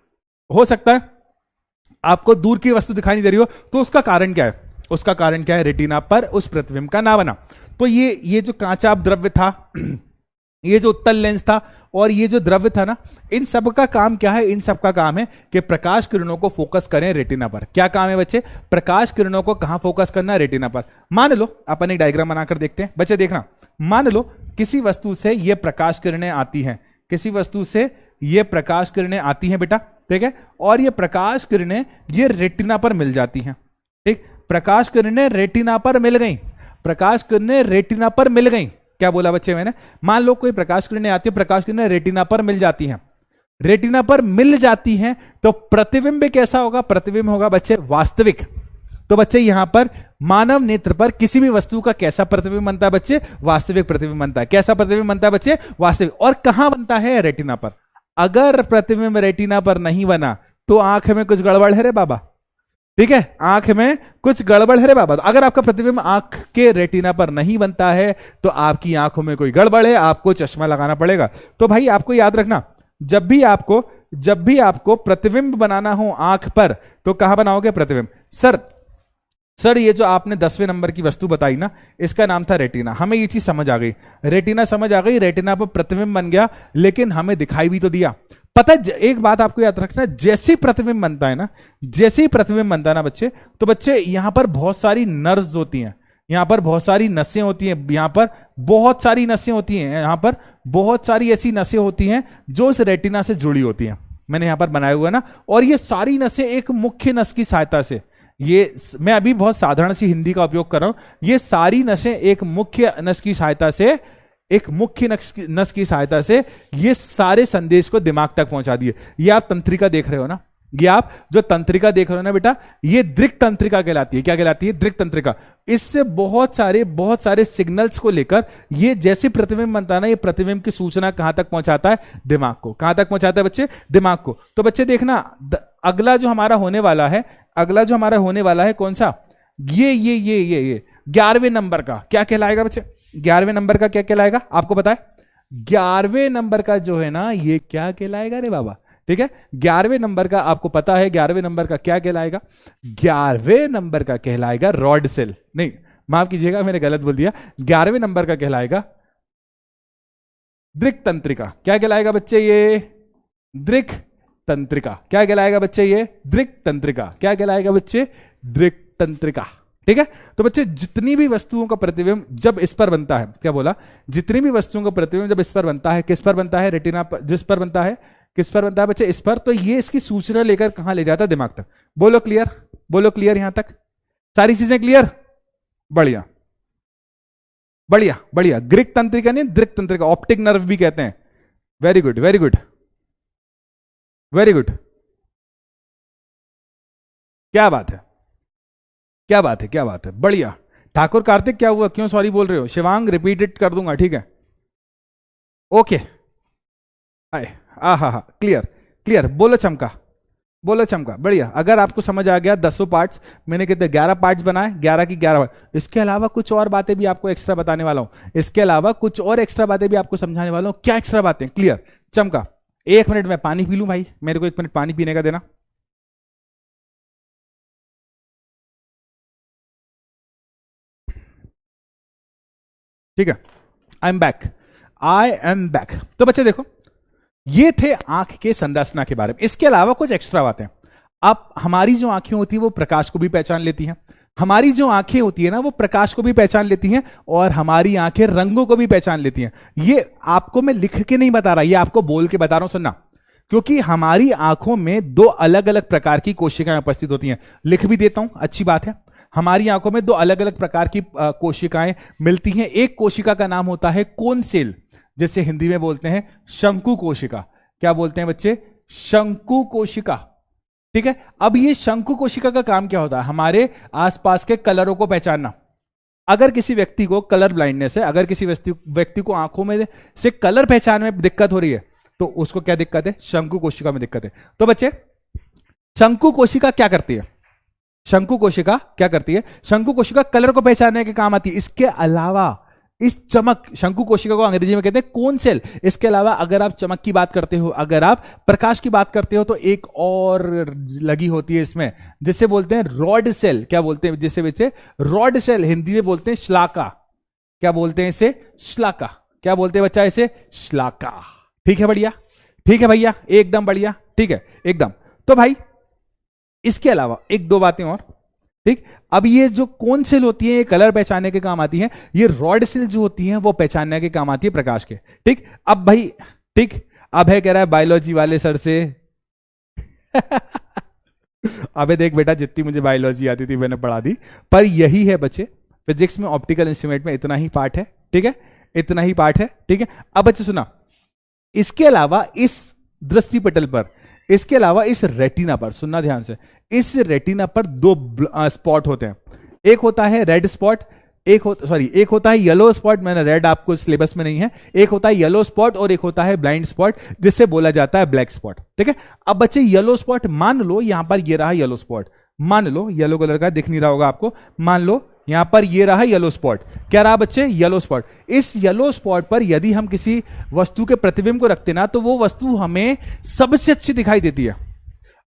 हो सकता है आपको दूर की वस्तु दिखाई नहीं दे रही हो, तो उसका कारण क्या है? उसका कारण क्या है? रेटिना पर उस प्रतिबिंब का ना बना। तो ये जो कांचाभ द्रव्य था, ये जो उत्तल लेंस था और ये जो द्रव्य था ना, इन सब का काम क्या है? इन सब का काम है कि प्रकाश किरणों को फोकस करें रेटिना पर। क्या काम है बच्चे? प्रकाश किरणों को कहां फोकस करना? रेटिना पर। मान लो अपन एक डायग्राम बनाकर देखते हैं बच्चे, देखना। मान लो किसी वस्तु से ये प्रकाश किरणें आती हैं, किसी वस्तु से ये प्रकाश किरणें आती हैं बेटा, ठीक है। और ये प्रकाश किरणें ये रेटिना पर मिल जाती हैं, ठीक। प्रकाश किरणें रेटिना पर मिल गई, प्रकाश किरणें रेटिना पर मिल गई। क्या बोला बच्चे मैंने? मान लो कोई प्रकाश किरणें आती है, प्रकाश किरणें रेटिना पर मिल जाती हैं, रेटिना पर मिल जाती हैं, तो प्रतिबिंब कैसा होगा? प्रतिबिंब होगा बच्चे वास्तविक। तो बच्चे यहां पर मानव नेत्र पर किसी भी वस्तु का कैसा प्रतिबिंब बनता है बच्चे? वास्तविक प्रतिबिंब बनता है। कैसा प्रतिबिंब बनता है बच्चे? वास्तविक। और कहां बनता है? रेटिना पर। अगर प्रतिबिंब रेटिना पर नहीं बना तो आंख में कुछ गड़बड़ है रे बाबा, ठीक है, आंख में कुछ गड़बड़ है रे बाबा। तो अगर आपका प्रतिबिंब आंख के रेटिना पर नहीं बनता है तो आपकी आंखों में कोई गड़बड़ है, आपको चश्मा लगाना पड़ेगा। तो भाई आपको याद रखना, जब भी आपको प्रतिबिंब बनाना हो आंख पर तो कहां बनाओगे? प्रतिबिंब। सर ये जो आपने 10वें नंबर की वस्तु बताई ना, इसका नाम था रेटिना। हमें ये चीज समझ आ गई, रेटिना समझ आ गई, रेटिना पर प्रतिबिंब बन गया, लेकिन हमें दिखाई भी तो दिया। पता है, एक बात आपको याद रखना, जैसे ही प्रतिबिंब बनता है ना, जैसे ही प्रतिबिंब बनता है ना बच्चे, तो बच्चे यहां पर बहुत सारी नर्व्स होती हैं, यहां पर बहुत सारी नसें होती हैं, यहां पर बहुत सारी नसें होती हैं, यहां पर बहुत सारी ऐसी नसें होती हैं जो इस रेटिना से जुड़ी होती हैं। मैंने यहां पर बनाया हुआ ना, और ये सारी नसें एक मुख्य नस की सहायता से, ये मैं अभी बहुत साधारण सी हिंदी का उपयोग कर रहा हूं, ये सारी नसें एक मुख्य नस की सहायता से, एक मुख्य नस की सहायता से ये सारे संदेश को दिमाग तक पहुंचा दिए। ये आप तंत्रिका देख रहे हो ना, ये आप जो तंत्रिका देख रहे हो ना बेटा, ये दृक् तंत्रिका कहलाती है। क्या कहलाती है? दृक् तंत्रिका। इससे बहुत सारे सिग्नल्स को लेकर ये जैसे प्रतिबिंब बनता है ना, ये प्रतिबिंब की सूचना कहां तक पहुंचाता है? दिमाग को। कहां तक पहुंचाता है बच्चे? दिमाग को। तो बच्चे देखना, अगला जो हमारा होने वाला है कौन सा? ये 11वें नंबर का क्या कहलाएगा बच्चे? 11वें नंबर का क्या कहलाएगा? आपको पता है 11वें नंबर का जो है ना, ये क्या कहलाएगा रे बाबा? ठीक है, 11वें नंबर का आपको पता है 11वें नंबर का क्या कहलाएगा? 11वें नंबर का कहलाएगा रॉड सेल। नहीं, माफ कीजिएगा, मैंने गलत बोल दिया। 11वें नंबर का कहलाएगा दृक् तंत्रिका। क्या कहलाएगा बच्चे? ये दृक् तंत्रिका। क्या कहलाएगा बच्चे? ये दृक् तंत्रिका। क्या कहलाएगा बच्चे? दृक् तंत्रिका। ठीक है। तो बच्चे जितनी भी वस्तुओं का प्रतिबिंब जब इस पर बनता है, क्या बोला? जितनी भी वस्तुओं का प्रतिबिंब जब इस पर बनता है, किस पर बनता है? रेटिना पर। जिस पर बनता है, किस पर बनता है बच्चे? इस पर। तो ये इसकी सूचना लेकर कहां ले जाता है? दिमाग तक। बोलो क्लियर, बोलो क्लियर, यहां तक सारी चीजें क्लियर? बढ़िया बढ़िया बढ़िया। दृक् तंत्रिका नहीं, दृक् तंत्रिका, ऑप्टिक नर्व भी कहते हैं। Very good very good very good. क्या बात है, क्या बात है, क्या बात है, बढ़िया। ठाकुर कार्तिक क्या हुआ? क्यों सॉरी बोल रहे हो? शिवांग रिपीट इट कर दूंगा, ठीक है, ओके। हा क्लियर क्लियर। बोलो चमका, बोलो चमका, बढ़िया। अगर आपको समझ आ गया 10 पार्ट्स, मैंने कितने 11 पार्ट्स बनाए, 11 की 11। इसके अलावा कुछ और बातें भी आपको एक्स्ट्रा बताने वाला हूं, इसके अलावा कुछ और एक्स्ट्रा बातें भी आपको समझाने वाला हूं। क्या एक्स्ट्रा बातें? क्लियर चमका। 1 मिनट में पानी पी लूं भाई, मेरे को 1 मिनट पानी पीने का देना। ठीक है, आई एम बैक। तो बच्चे देखो, ये थे आंख के संरचना के बारे में। इसके अलावा कुछ एक्स्ट्रा बातें। अब हमारी जो आंखें होती है वो प्रकाश को भी पहचान लेती हैं, हमारी जो आंखें होती है ना वो प्रकाश को भी पहचान लेती हैं, और हमारी आंखें रंगों को भी पहचान लेती हैं। ये आपको मैं लिख के नहीं बता रहा, ये आपको बोल के बता रहा हूं, सुनना। क्योंकि हमारी आंखों में 2 अलग अलग प्रकार की कोशिकाएं उपस्थित होती हैं। लिख भी देता हूं, अच्छी बात है। हमारी आंखों में 2 अलग अलग प्रकार की कोशिकाएं मिलती हैं। एक कोशिका का नाम होता है कोन सेल, जिसे हिंदी में बोलते हैं शंकु कोशिका। क्या बोलते हैं बच्चे? शंकु कोशिका। ठीक है। अब ये शंकु कोशिका का काम क्या होता है? हमारे आसपास के कलरों को पहचानना। अगर किसी व्यक्ति को कलर ब्लाइंडनेस है, अगर किसी व्यक्ति को आंखों में से कलर पहचान में दिक्कत हो रही है, तो उसको क्या दिक्कत है? शंकु कोशिका में दिक्कत है। तो बच्चे शंकु कोशिका क्या करती है? शंकु कोशिका क्या करती है? शंकु कोशिका कलर को पहचानने के काम आती है। इसके अलावा इस चमक, शंकु कोशिका को अंग्रेजी में कहते हैं कोन सेल। इसके अलावा अगर आप चमक की बात करते हो, अगर आप प्रकाश की बात करते हो, तो एक और लगी होती है इसमें, जिसे बोलते हैं रॉड सेल। क्या बोलते हैं जिसे बच्चे? Rod cell. हिंदी में बोलते हैं श्लाका। क्या बोलते हैं इसे? श्लाका। क्या बोलते हैं बच्चा इसे? श्लाका। ठीक है, बढ़िया, ठीक है भैया, एकदम बढ़िया, ठीक है, एकदम। तो भाई इसके अलावा 1-2 बातें और, ठीक। अब ये जो कोन सेल होती है ये कलर पहचानने के काम आती है, ये रॉड सेल जो होती है वो पहचानने के काम आती है प्रकाश के। ठीक। अब भाई, ठीक, अब है कह रहा है बायोलॉजी वाले सर से अबे देख बेटा, जितनी मुझे बायोलॉजी आती थी मैंने पढ़ा दी, पर यही है बच्चे, फिजिक्स में ऑप्टिकल इंस्ट्रूमेंट में इतना ही पार्ट है, ठीक है, इतना ही पार्ट है, ठीक है। अब बच्चे सुना, इसके अलावा इस दृष्टि पटल पर, इसके अलावा इस रेटिना पर, सुनना ध्यान से, इस रेटिना पर दो स्पॉट होते हैं। एक होता है रेड स्पॉट, एक होता है येलो स्पॉट, मैंने रेड आपको सिलेबस में नहीं है, एक होता है येलो स्पॉट और एक होता है ब्लाइंड स्पॉट, जिससे बोला जाता है ब्लैक स्पॉट, ठीक है। अब बच्चे येलो स्पॉट मान लो, यहां पर ये रहा येलो स्पॉट, मान लो येलो कलर का दिख नहीं रहा होगा आपको, मान लो यहां पर ये रहा येलो स्पॉट, क्या रहा बच्चे, येलो स्पॉट। इस येलो स्पॉट पर यदि हम किसी वस्तु के प्रतिबिंब को रखते ना, तो वो वस्तु हमें सबसे अच्छी दिखाई देती है।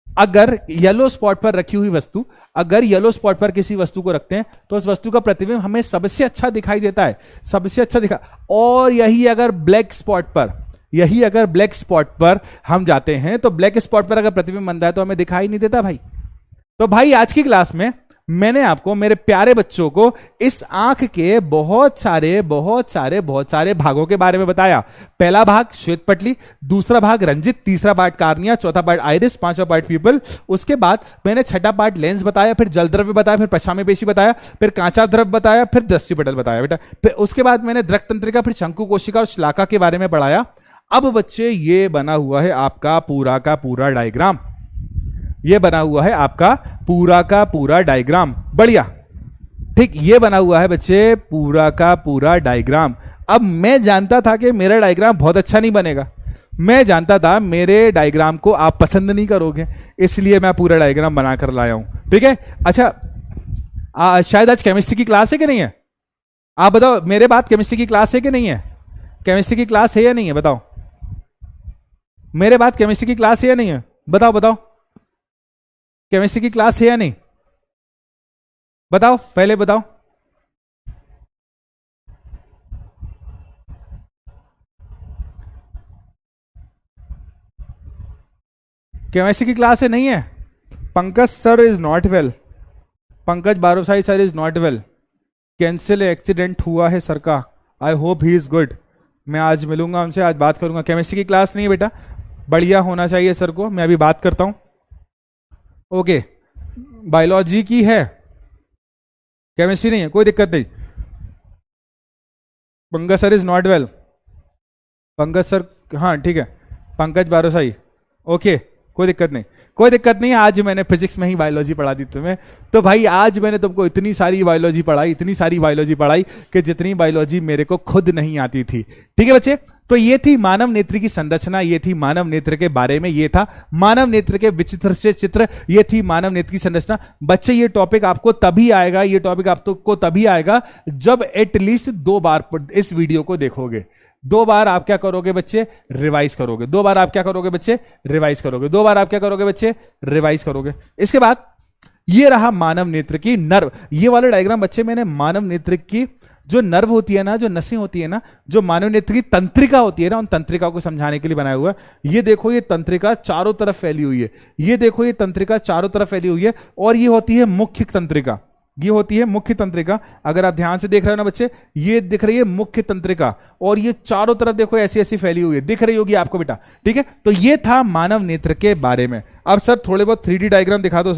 अगर येलो स्पॉट पर रखी हुई वस्तु, अगर येलो स्पॉट पर किसी वस्तु को रखते हैं तो उस वस्तु का प्रतिबिंब हमें सबसे अच्छा दिखाई देता है, सबसे अच्छा दिखा। और यही अगर ब्लैक स्पॉट पर हम जाते हैं, तो ब्लैक स्पॉट पर अगर प्रतिबिंब बनता है तो हमें दिखाई नहीं देता भाई। तो भाई आज की क्लास में मैंने आपको, मेरे प्यारे बच्चों को, इस आंख के बहुत सारे भागों के बारे में बताया। पहला भाग श्वेत पटली, दूसरा भाग रंजित, तीसरा पार्ट कार्निया, चौथा पार्ट आइरिस, पांचवा पार्ट पीपल। उसके बाद मैंने छठा पार्ट लेंस बताया, फिर जल द्रव्य बताया, फिर पश्चामी पेशी बताया, फिर कांचा द्रव्य बताया, फिर दृष्टि पटल बताया बेटा। फिर उसके बाद मैंने द्रक तंत्रिका, फिर शंकु कोशिका और श्लाका के बारे में पढ़ाया। अब बच्चे ये बना हुआ है आपका पूरा का पूरा डायग्राम, ये बना हुआ है आपका पूरा का पूरा डायग्राम, बढ़िया, ठीक, ये बना हुआ है बच्चे पूरा का पूरा डायग्राम। अब मैं जानता था कि मेरा डायग्राम बहुत अच्छा नहीं बनेगा, मैं जानता था मेरे डायग्राम को आप पसंद नहीं करोगे, इसलिए मैं पूरा डायग्राम बनाकर लाया हूं, ठीक है। अच्छा, शायद आज केमिस्ट्री की क्लास है कि नहीं है? आप बताओ, मेरे बाद केमिस्ट्री की क्लास है कि नहीं है? केमिस्ट्री की क्लास है या नहीं है बताओ, मेरे बाद केमिस्ट्री की क्लास है या नहीं है? बताओ बताओ, केमिस्ट्री की क्लास है या नहीं? बताओ, पहले बताओ। केमिस्ट्री की क्लास है, नहीं है? Pankaj sir is not well, Pankaj Barosai sir is not well, cancel accident हुआ है सर का, I hope he is good. मैं आज मिलूंगा उनसे, आज बात करूंगा। केमिस्ट्री की क्लास नहीं है बेटा, बढ़िया होना चाहिए सर को, मैं अभी बात करता हूं। ओके, बायोलॉजी की है, केमिस्ट्री नहीं है, कोई दिक्कत नहीं। Pankaj sir is not well, Pankaj sir, हाँ ठीक है, पंकज बारोसाई, ओके, कोई दिक्कत नहीं, कोई दिक्कत नहीं। आज मैंने फिजिक्स में ही बायोलॉजी पढ़ा दी तुम्हें, तो भाई आज मैंने तुमको इतनी सारी बायोलॉजी पढ़ाई कि जितनी बायोलॉजी मेरे को खुद नहीं आती थी, ठीक है बच्चे। तो ये थी मानव नेत्र की संरचना, ये थी मानव नेत्र के बारे में, ये था मानव नेत्र के विचित्र से चित्र, ये थी मानव नेत्र की संरचना। बच्चे ये टॉपिक आपको तभी आएगा, ये टॉपिक आपको तभी आएगा जब एटलीस्ट 2 बार इस वीडियो को देखोगे। 2 बार आप क्या करोगे बच्चे? रिवाइज करोगे। 2 बार आप क्या करोगे बच्चे? रिवाइज करोगे। 2 बार आप क्या करोगे बच्चे? रिवाइज करोगे। इसके बाद ये रहा मानव नेत्र की नर्व। ये वाला डायग्राम बच्चे मैंने मानव नेत्र की जो नर्व होती है ना, जो नसें होती है ना, जो मानव नेत्र की तंत्रिका होती है ना, उन तंत्रिका को समझाने के लिए बनाया हुआ है। ये देखो, ये तंत्रिका चारों तरफ फैली हुई है, ये देखो, ये तंत्रिका चारों तरफ फैली हुई है, और ये होती है मुख्य तंत्रिका, ये होती है मुख्य तंत्रिका। अगर आप ध्यान से देख रहे हो ना बच्चे, ये दिख रही है मुख्य तंत्रिका, और ये चारों तरफ देखो ऐसी ऐसी फैली हुई है, दिख रही होगी आपको बेटा, ठीक है। तो ये था मानव नेत्र के बारे में। अब सर थोड़े बहुत 3D डायग्राम दिखा दो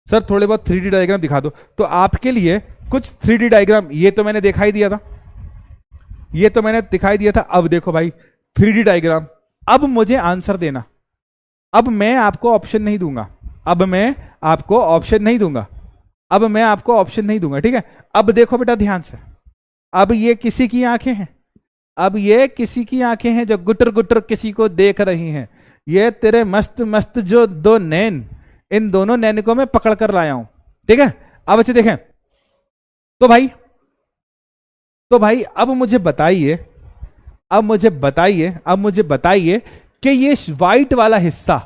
सर थोड़े बहुत 3D डायग्राम दिखा दो। तो आपके लिए कुछ 3D डायग्राम, ये तो मैंने दिखाई दिया था, ये तो मैंने दिखाई दिया था। अब देखो भाई 3D डायग्राम, अब मुझे आंसर देना। अब मैं आपको ऑप्शन नहीं दूंगा, अब मैं आपको ऑप्शन नहीं दूंगा, अब मैं आपको ऑप्शन नहीं दूंगा, ठीक है। अब देखो बेटा ध्यान से, अब ये किसी की आंखें हैं, अब ये किसी की आंखें हैं जो गुटर गुटर किसी को देख रही हैं। ये तेरे मस्त मस्त जो 2 नैन, इन दोनों नैन को मैं पकड़ कर लाया हूं, ठीक है। अब अच्छे देखें, तो भाई अब मुझे बताइए, अब मुझे बताइए कि ये व्हाइट वाला हिस्सा,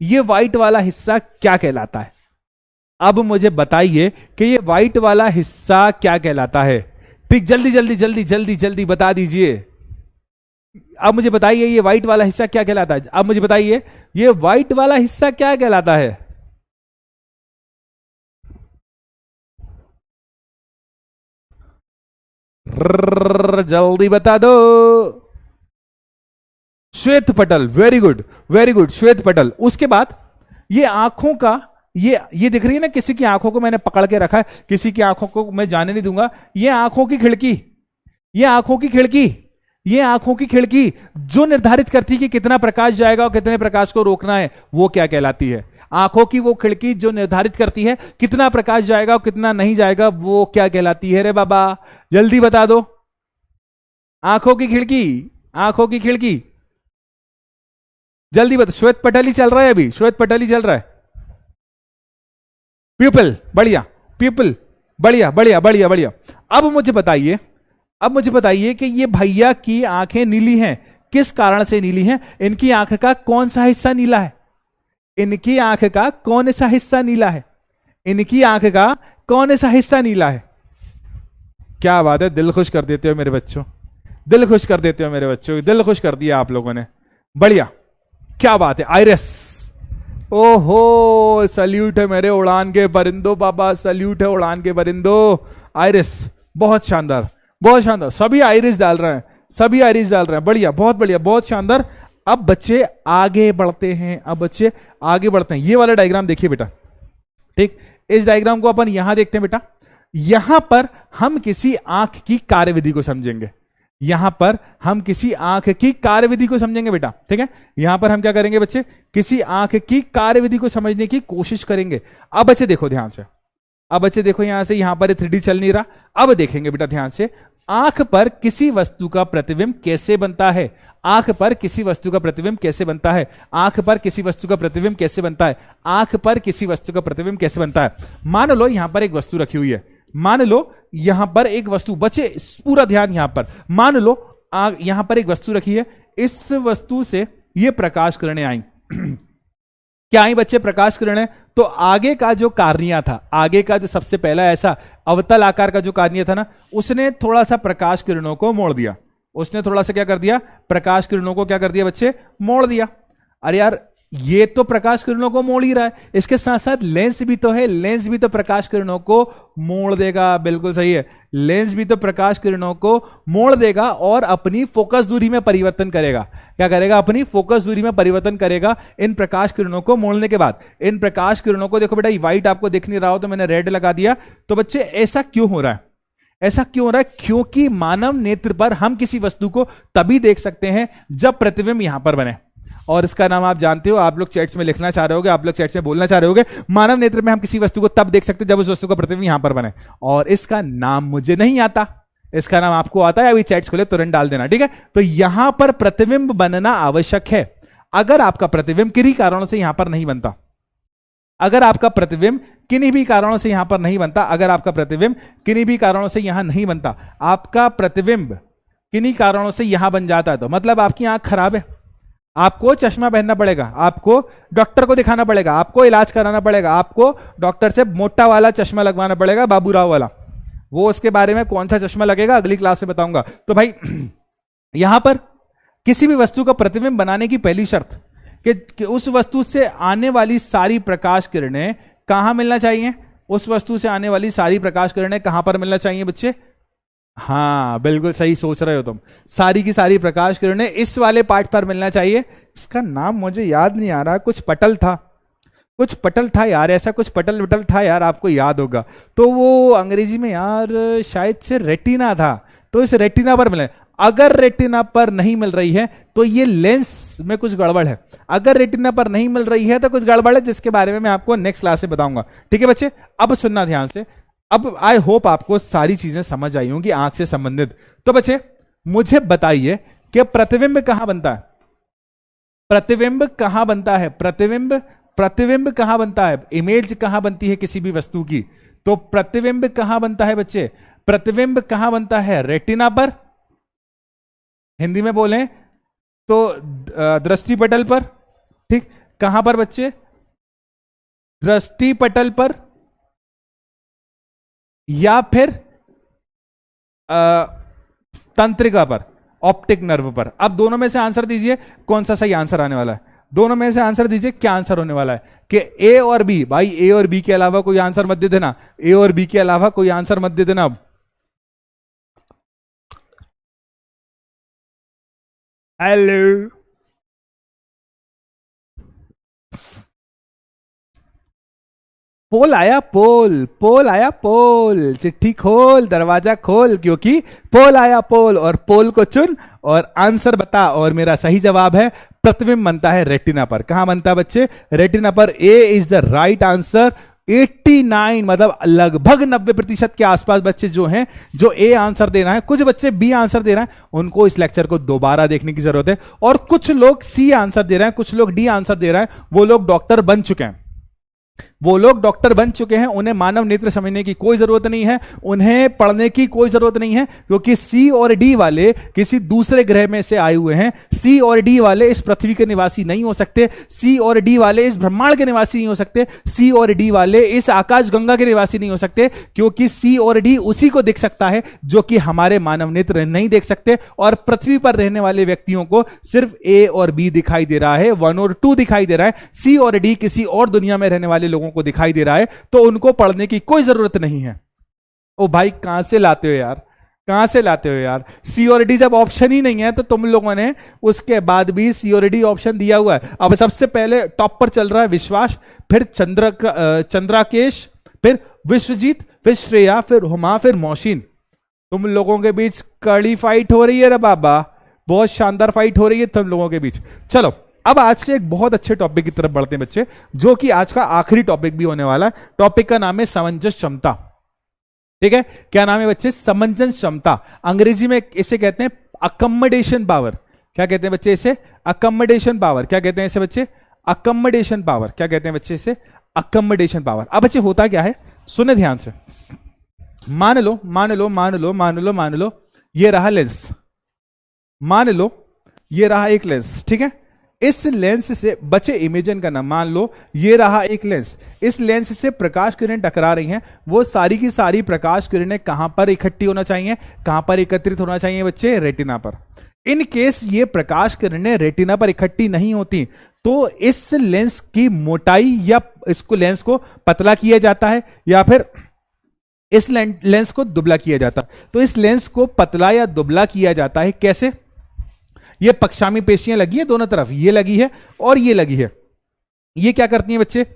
ये व्हाइट वाला हिस्सा क्या कहलाता है? अब मुझे बताइए कि ये व्हाइट वाला हिस्सा क्या कहलाता है? ठीक, जल्दी जल्दी जल्दी जल्दी जल्दी बता दीजिए। अब मुझे बताइए ये व्हाइट वाला हिस्सा क्या कहलाता है? अब मुझे बताइए ये व्हाइट वाला हिस्सा क्या कहलाता है? जल्दी बता दो। श्वेत पटल, वेरी गुड वेरी गुड, श्वेत पटल। उसके बाद ये आंखों का, ये दिख रही है ना, किसी की आंखों को मैंने पकड़ के रखा है, किसी की आंखों को मैं जाने नहीं दूंगा। ये आंखों की खिड़की, ये आंखों की खिड़की, ये आंखों की खिड़की जो निर्धारित करती है कि कितना प्रकाश जाएगा और कितने प्रकाश को रोकना है, वो क्या कहलाती है? आंखों की वो खिड़की जो निर्धारित करती है कितना प्रकाश जाएगा और कितना नहीं जाएगा, वो क्या कहलाती है रे बाबा? जल्दी बता दो। आंखों की खिड़की, आंखों की खिड़की, जल्दी बता। श्वेत पटल ही चल रहा है अभी, श्वेत पटल ही चल रहा है। पीपल, बढ़िया। पीपल, बढ़िया बढ़िया बढ़िया बढ़िया। अब मुझे बताइए, अब मुझे बताइए कि ये भैया की आंखें नीली हैं, किस कारण से नीली हैं? इनकी आंख का कौन सा हिस्सा नीला है? इनकी आंख का कौन सा हिस्सा नीला है? इनकी आंख का कौन सा हिस्सा नीला है? क्या बात है, दिल खुश कर देते हो मेरे बच्चों, दिल खुश कर देते हो मेरे बच्चों, दिल खुश कर दिया आप लोगों ने, बढ़िया। क्या बात है, आइरिस। ओहो, सल्यूट है मेरे उड़ान के परिंदों बाबा, सल्यूट है उड़ान के परिंदों। आइरिस, बहुत शानदार, बहुत शानदार। सभी आइरिस डाल रहे हैं, सभी आइरिस डाल रहे हैं, बढ़िया, बहुत बढ़िया, बहुत शानदार। अब बच्चे आगे बढ़ते हैं, अब बच्चे आगे बढ़ते हैं। ये वाला डायग्राम देखिए बेटा, ठीक। इस डायग्राम को अपन यहां देखते हैं बेटा। यहां पर हम किसी आंख की कार्यविधि को समझेंगे, यहां पर हम किसी आंख की कार्यविधि को समझेंगे बेटा, ठीक है। यहां पर हम क्या करेंगे बच्चे? किसी आंख की कार्यविधि को समझने की कोशिश करेंगे। अब बच्चे देखो ध्यान से, अब बच्चे देखो यहां से, यहां पर 3D चल नहीं रहा। अब देखेंगे बेटा ध्यान से, आंख पर किसी वस्तु का प्रतिबिंब कैसे बनता है? आंख पर किसी वस्तु का प्रतिबिंब कैसे बनता है? आंख पर किसी वस्तु का प्रतिबिंब कैसे बनता है? आंख पर किसी वस्तु का प्रतिबिंब कैसे बनता है? मान लो यहां पर एक वस्तु रखी हुई है, मान लो यहां पर एक वस्तु, बच्चे पूरा ध्यान यहां पर, मान लो यहां पर एक वस्तु रखी है, इस वस्तु से ये प्रकाश किरणें आई। क्या आई बच्चे? प्रकाश किरणें। तो आगे का जो कार्निया था, आगे का जो सबसे पहला ऐसा अवतल आकार का जो कार्निया था ना, उसने थोड़ा सा प्रकाश किरणों को मोड़ दिया, उसने थोड़ा सा क्या कर दिया? प्रकाश किरणों को क्या कर दिया बच्चे? मोड़ दिया। अरे यार, ये तो प्रकाश किरणों को मोड़ ही रहा है, इसके साथ साथ लेंस भी तो है, लेंस भी तो प्रकाश किरणों को मोड़ देगा। बिल्कुल सही है, लेंस भी तो प्रकाश किरणों को मोड़ देगा और अपनी फोकस दूरी में परिवर्तन करेगा। क्या करेगा? अपनी फोकस दूरी में परिवर्तन करेगा इन प्रकाश किरणों को मोड़ने के बाद। इन प्रकाश किरणों को देखो बेटा, ये व्हाइट आपको दिख नहीं रहा हो तो मैंने रेड लगा दिया। तो बच्चे ऐसा क्यों हो रहा है? ऐसा क्यों हो रहा है? क्योंकि मानव नेत्र पर हम किसी वस्तु को तभी देख सकते हैं जब प्रतिबिंब यहां पर बने, और इसका नाम आप जानते हो, आप लोग चैट्स में लिखना चाह रहे होगे, आप लोग चैट्स में बोलना चाह रहे होगे, मानव नेत्र में हम किसी वस्तु को तब देख सकते हैं जब उस वस्तु का प्रतिबिंब यहां पर बने। और इसका नाम मुझे नहीं आता, इसका नाम आपको आता है, अभी चैट्स खोले तुरंत डाल देना, ठीक है। तो यहां पर प्रतिबिंब बनना आवश्यक है। अगर आपका प्रतिबिंब किन्हीं कारणों से यहां पर नहीं बनता, अगर आपका प्रतिबिंब किन्हीं भी कारणों से यहां पर नहीं बनता, अगर आपका प्रतिबिंब किन्हीं भी कारणों से यहां नहीं बनता, आपका प्रतिबिंब किन्हीं कारणों से यहां बन जाता है, तो मतलब आपकी आंख खराब है, आपको चश्मा पहनना पड़ेगा, आपको डॉक्टर को दिखाना पड़ेगा, आपको इलाज कराना पड़ेगा, आपको डॉक्टर से मोटा वाला चश्मा लगवाना पड़ेगा, बाबूराव वाला। वो उसके बारे में कौन सा चश्मा लगेगा अगली क्लास में बताऊंगा। तो भाई यहां पर किसी भी वस्तु का प्रतिबिंब बनाने की पहली शर्त कि उस वस्तु से आने वाली सारी प्रकाश किरणें कहां मिलना चाहिए? उस वस्तु से आने वाली सारी प्रकाश किरणें कहां पर मिलना चाहिए बच्चे? हाँ, बिल्कुल सही सोच रहे हो तुम, सारी की सारी प्रकाश किरणें इस वाले पार्ट पर मिलना चाहिए। इसका नाम मुझे याद नहीं आ रहा, कुछ पटल था, कुछ पटल था यार, ऐसा कुछ पटल वटल था यार, आपको याद होगा। तो वो अंग्रेजी में यार शायद से रेटिना था, तो इस रेटिना पर मिले। अगर रेटिना पर नहीं मिल रही है तो ये लेंस में कुछ गड़बड़ है, अगर रेटिना पर नहीं मिल रही है तो कुछ गड़बड़ है, जिसके बारे में मैं आपको नेक्स्ट क्लास में बताऊंगा, ठीक है बच्चे। अब सुनना ध्यान से, अब आई होप आपको सारी चीजें समझ आई होंगी आंख से संबंधित। तो बच्चे मुझे बताइए कि प्रतिबिंब कहां बनता है? प्रतिबिंब कहां बनता है? प्रतिबिंब, प्रतिबिंब कहां बनता है? इमेज कहां बनती है किसी भी वस्तु की? तो प्रतिबिंब कहां बनता है बच्चे? प्रतिबिंब कहां बनता है? रेटिना पर, हिंदी में बोलें तो दृष्टि पटल पर, ठीक। कहां पर बच्चे? दृष्टि पटल पर या फिर तंत्रिका पर, ऑप्टिक नर्व पर। अब दोनों में से आंसर दीजिए, कौन सा सही आंसर आने वाला है? दोनों में से आंसर दीजिए, क्या आंसर होने वाला है? कि ए और बी? भाई ए और बी के अलावा कोई आंसर मत दे देना, ए और बी के अलावा कोई आंसर मत दे देना। अब हेलो, पोल आया पोल, पोल आया पोल, चिट्ठी खोल दरवाजा खोल, क्योंकि पोल आया पोल, और पोल को चुन और आंसर बता। और मेरा सही जवाब है प्रतिबिंब बनता है रेटिना पर। कहां बनता है बच्चे? रेटिना पर। ए इज द राइट आंसर। 89 मतलब लगभग 90% के आसपास बच्चे जो हैं जो ए आंसर दे रहे हैं, कुछ बच्चे बी आंसर दे रहे हैं, उनको इस लेक्चर को दोबारा देखने की जरूरत है। और कुछ लोग सी आंसर दे रहे हैं, कुछ लोग डी आंसर दे रहे हैं, वो लोग डॉक्टर बन चुके हैं, वो लोग डॉक्टर बन चुके हैं, उन्हें मानव नेत्र समझने की कोई जरूरत नहीं है, उन्हें पढ़ने की कोई जरूरत नहीं है, क्योंकि सी और डी वाले किसी दूसरे ग्रह में से आए हुए हैं। सी और डी वाले इस पृथ्वी के निवासी नहीं हो सकते, सी और डी वाले इस ब्रह्मांड के निवासी नहीं हो सकते, सी और डी वाले इस आकाश गंगा के निवासी नहीं हो सकते, क्योंकि सी और डी उसी को देख सकता है जो कि हमारे मानव नेत्र नहीं देख सकते। और पृथ्वी पर रहने वाले व्यक्तियों को सिर्फ ए और बी दिखाई दे रहा है, 1 और 2 दिखाई दे रहा है। सी और डी किसी और दुनिया में रहने वाले लोगों को दिखाई दे रहा है, तो उनको पढ़ने की कोई जरूरत नहीं है। ओ भाई कहां से लाते हो यार, कहां से लाते हो यार? सी और डी जब ऑप्शन ही नहीं है तो तुम लोगों ने उसके बाद भी सी और डी ऑप्शन दिया हुआ है। अब सबसे पहले टॉप पर चल रहा है विश्वास, फिर चंद्राकेश, फिर विश्वजीत, फिर श्रेया, फिर हुमा, फिर मौशीन। तुम लोगों के बीच कड़ी फाइट हो रही है रे बाबा, बहुत शानदार फाइट हो रही है तुम लोगों के बीच। चलो अब आज के एक बहुत अच्छे टॉपिक की तरफ बढ़ते हैं बच्चे, जो कि आज का आखिरी टॉपिक भी होने वाला है। टॉपिक का नाम है समंजस क्षमता। ठीक है, क्या नाम है बच्चे? समंजस क्षमता। अंग्रेजी में इसे कहते हैं अकमोडेशन पावर। क्या कहते हैं बच्चे इसे? Accommodation power. क्या कहते हैं इसे बच्चे? Accommodation power. क्या कहते हैं बच्चे इसे? Accommodation power. अब बच्चे होता क्या है, सुने ध्यान से। मान लो मान लो मान लो मान लो मान लो ये रहा लेंस, मान लो ये रहा एक लेंस। ठीक है, इस लेंस से बच्चे इमेजिन करना, मान लो ये रहा एक लेंस, इस लेंस से प्रकाश किरणें टकरा रही हैं, वो सारी की सारी प्रकाश किरणें कहां पर इकट्ठी होना चाहिए, कहां पर एकत्रित होना चाहिए बच्चे? रेटिना पर। इन केस ये प्रकाश किरणें रेटिना पर इकट्ठी नहीं होती तो इस लेंस की मोटाई या इसको लेंस को पतला किया जाता है या फिर इस लेंस को दुबला किया जाता है। तो इस लेंस को पतला या दुबला किया जाता है कैसे? ये पक्षामी पेशियां लगी है दोनों तरफ, ये लगी है और ये लगी है। ये क्या करती हैं बच्चे?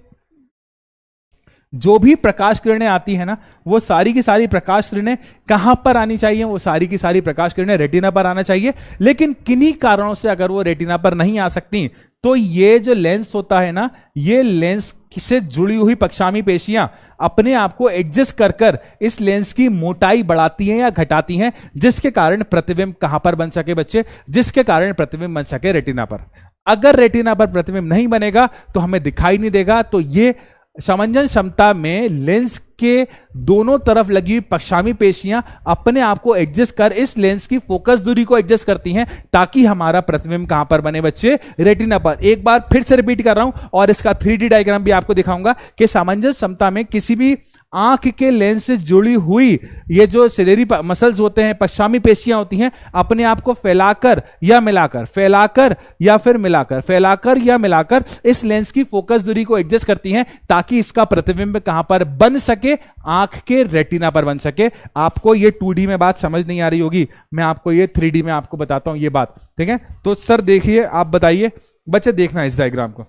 जो भी प्रकाश किरणें आती है ना, वो सारी की सारी प्रकाश किरणें कहां पर आनी चाहिए? वो सारी की सारी प्रकाश किरणें रेटिना पर आना चाहिए। लेकिन किन्हीं कारणों से अगर वो रेटिना पर नहीं आ सकती तो ये जो लेंस होता है ना, ये लेंस से जुड़ी हुई पक्षामी पेशियां अपने आप को एडजस्ट कर कर इस लेंस की मोटाई बढ़ाती हैं या घटाती हैं, जिसके कारण प्रतिबिंब कहां पर बन सके बच्चे? जिसके कारण प्रतिबिंब बन सके रेटिना पर। अगर रेटिना पर प्रतिबिंब नहीं बनेगा तो हमें दिखाई नहीं देगा। तो ये समंजन क्षमता में लेंस के दोनों तरफ लगी हुई पक्षामी पेशियां अपने आप को एडजस्ट कर इस लेंस की फोकस दूरी को एडजस्ट करती हैं, ताकि हमारा प्रतिबिंब कहां पर बने बच्चे? रेटिना पर। एक बार फिर से रिपीट कर रहा हूं और इसका 3D डायग्राम भी आपको दिखाऊंगा कि समंजस क्षमता में किसी भी आंख के लेंस से जुड़ी हुई ये जो सिलेरी मसल्स होते हैं, पक्षामी पेशियां होती हैं, अपने आप को फैलाकर या मिलाकर, फैलाकर या फिर मिलाकर, फैलाकर या मिलाकर इस लेंस की फोकस दूरी को एडजस्ट करती हैं, ताकि इसका प्रतिबिंब कहां पर बन सके? आंख के रेटिना पर बन सके। आपको ये 2D में बात समझ नहीं आ रही होगी, मैं आपको ये 3D में आपको बताता हूं ये बात। ठीक है, तो सर देखिए, आप बताइए बच्चे, देखना इस डायग्राम को,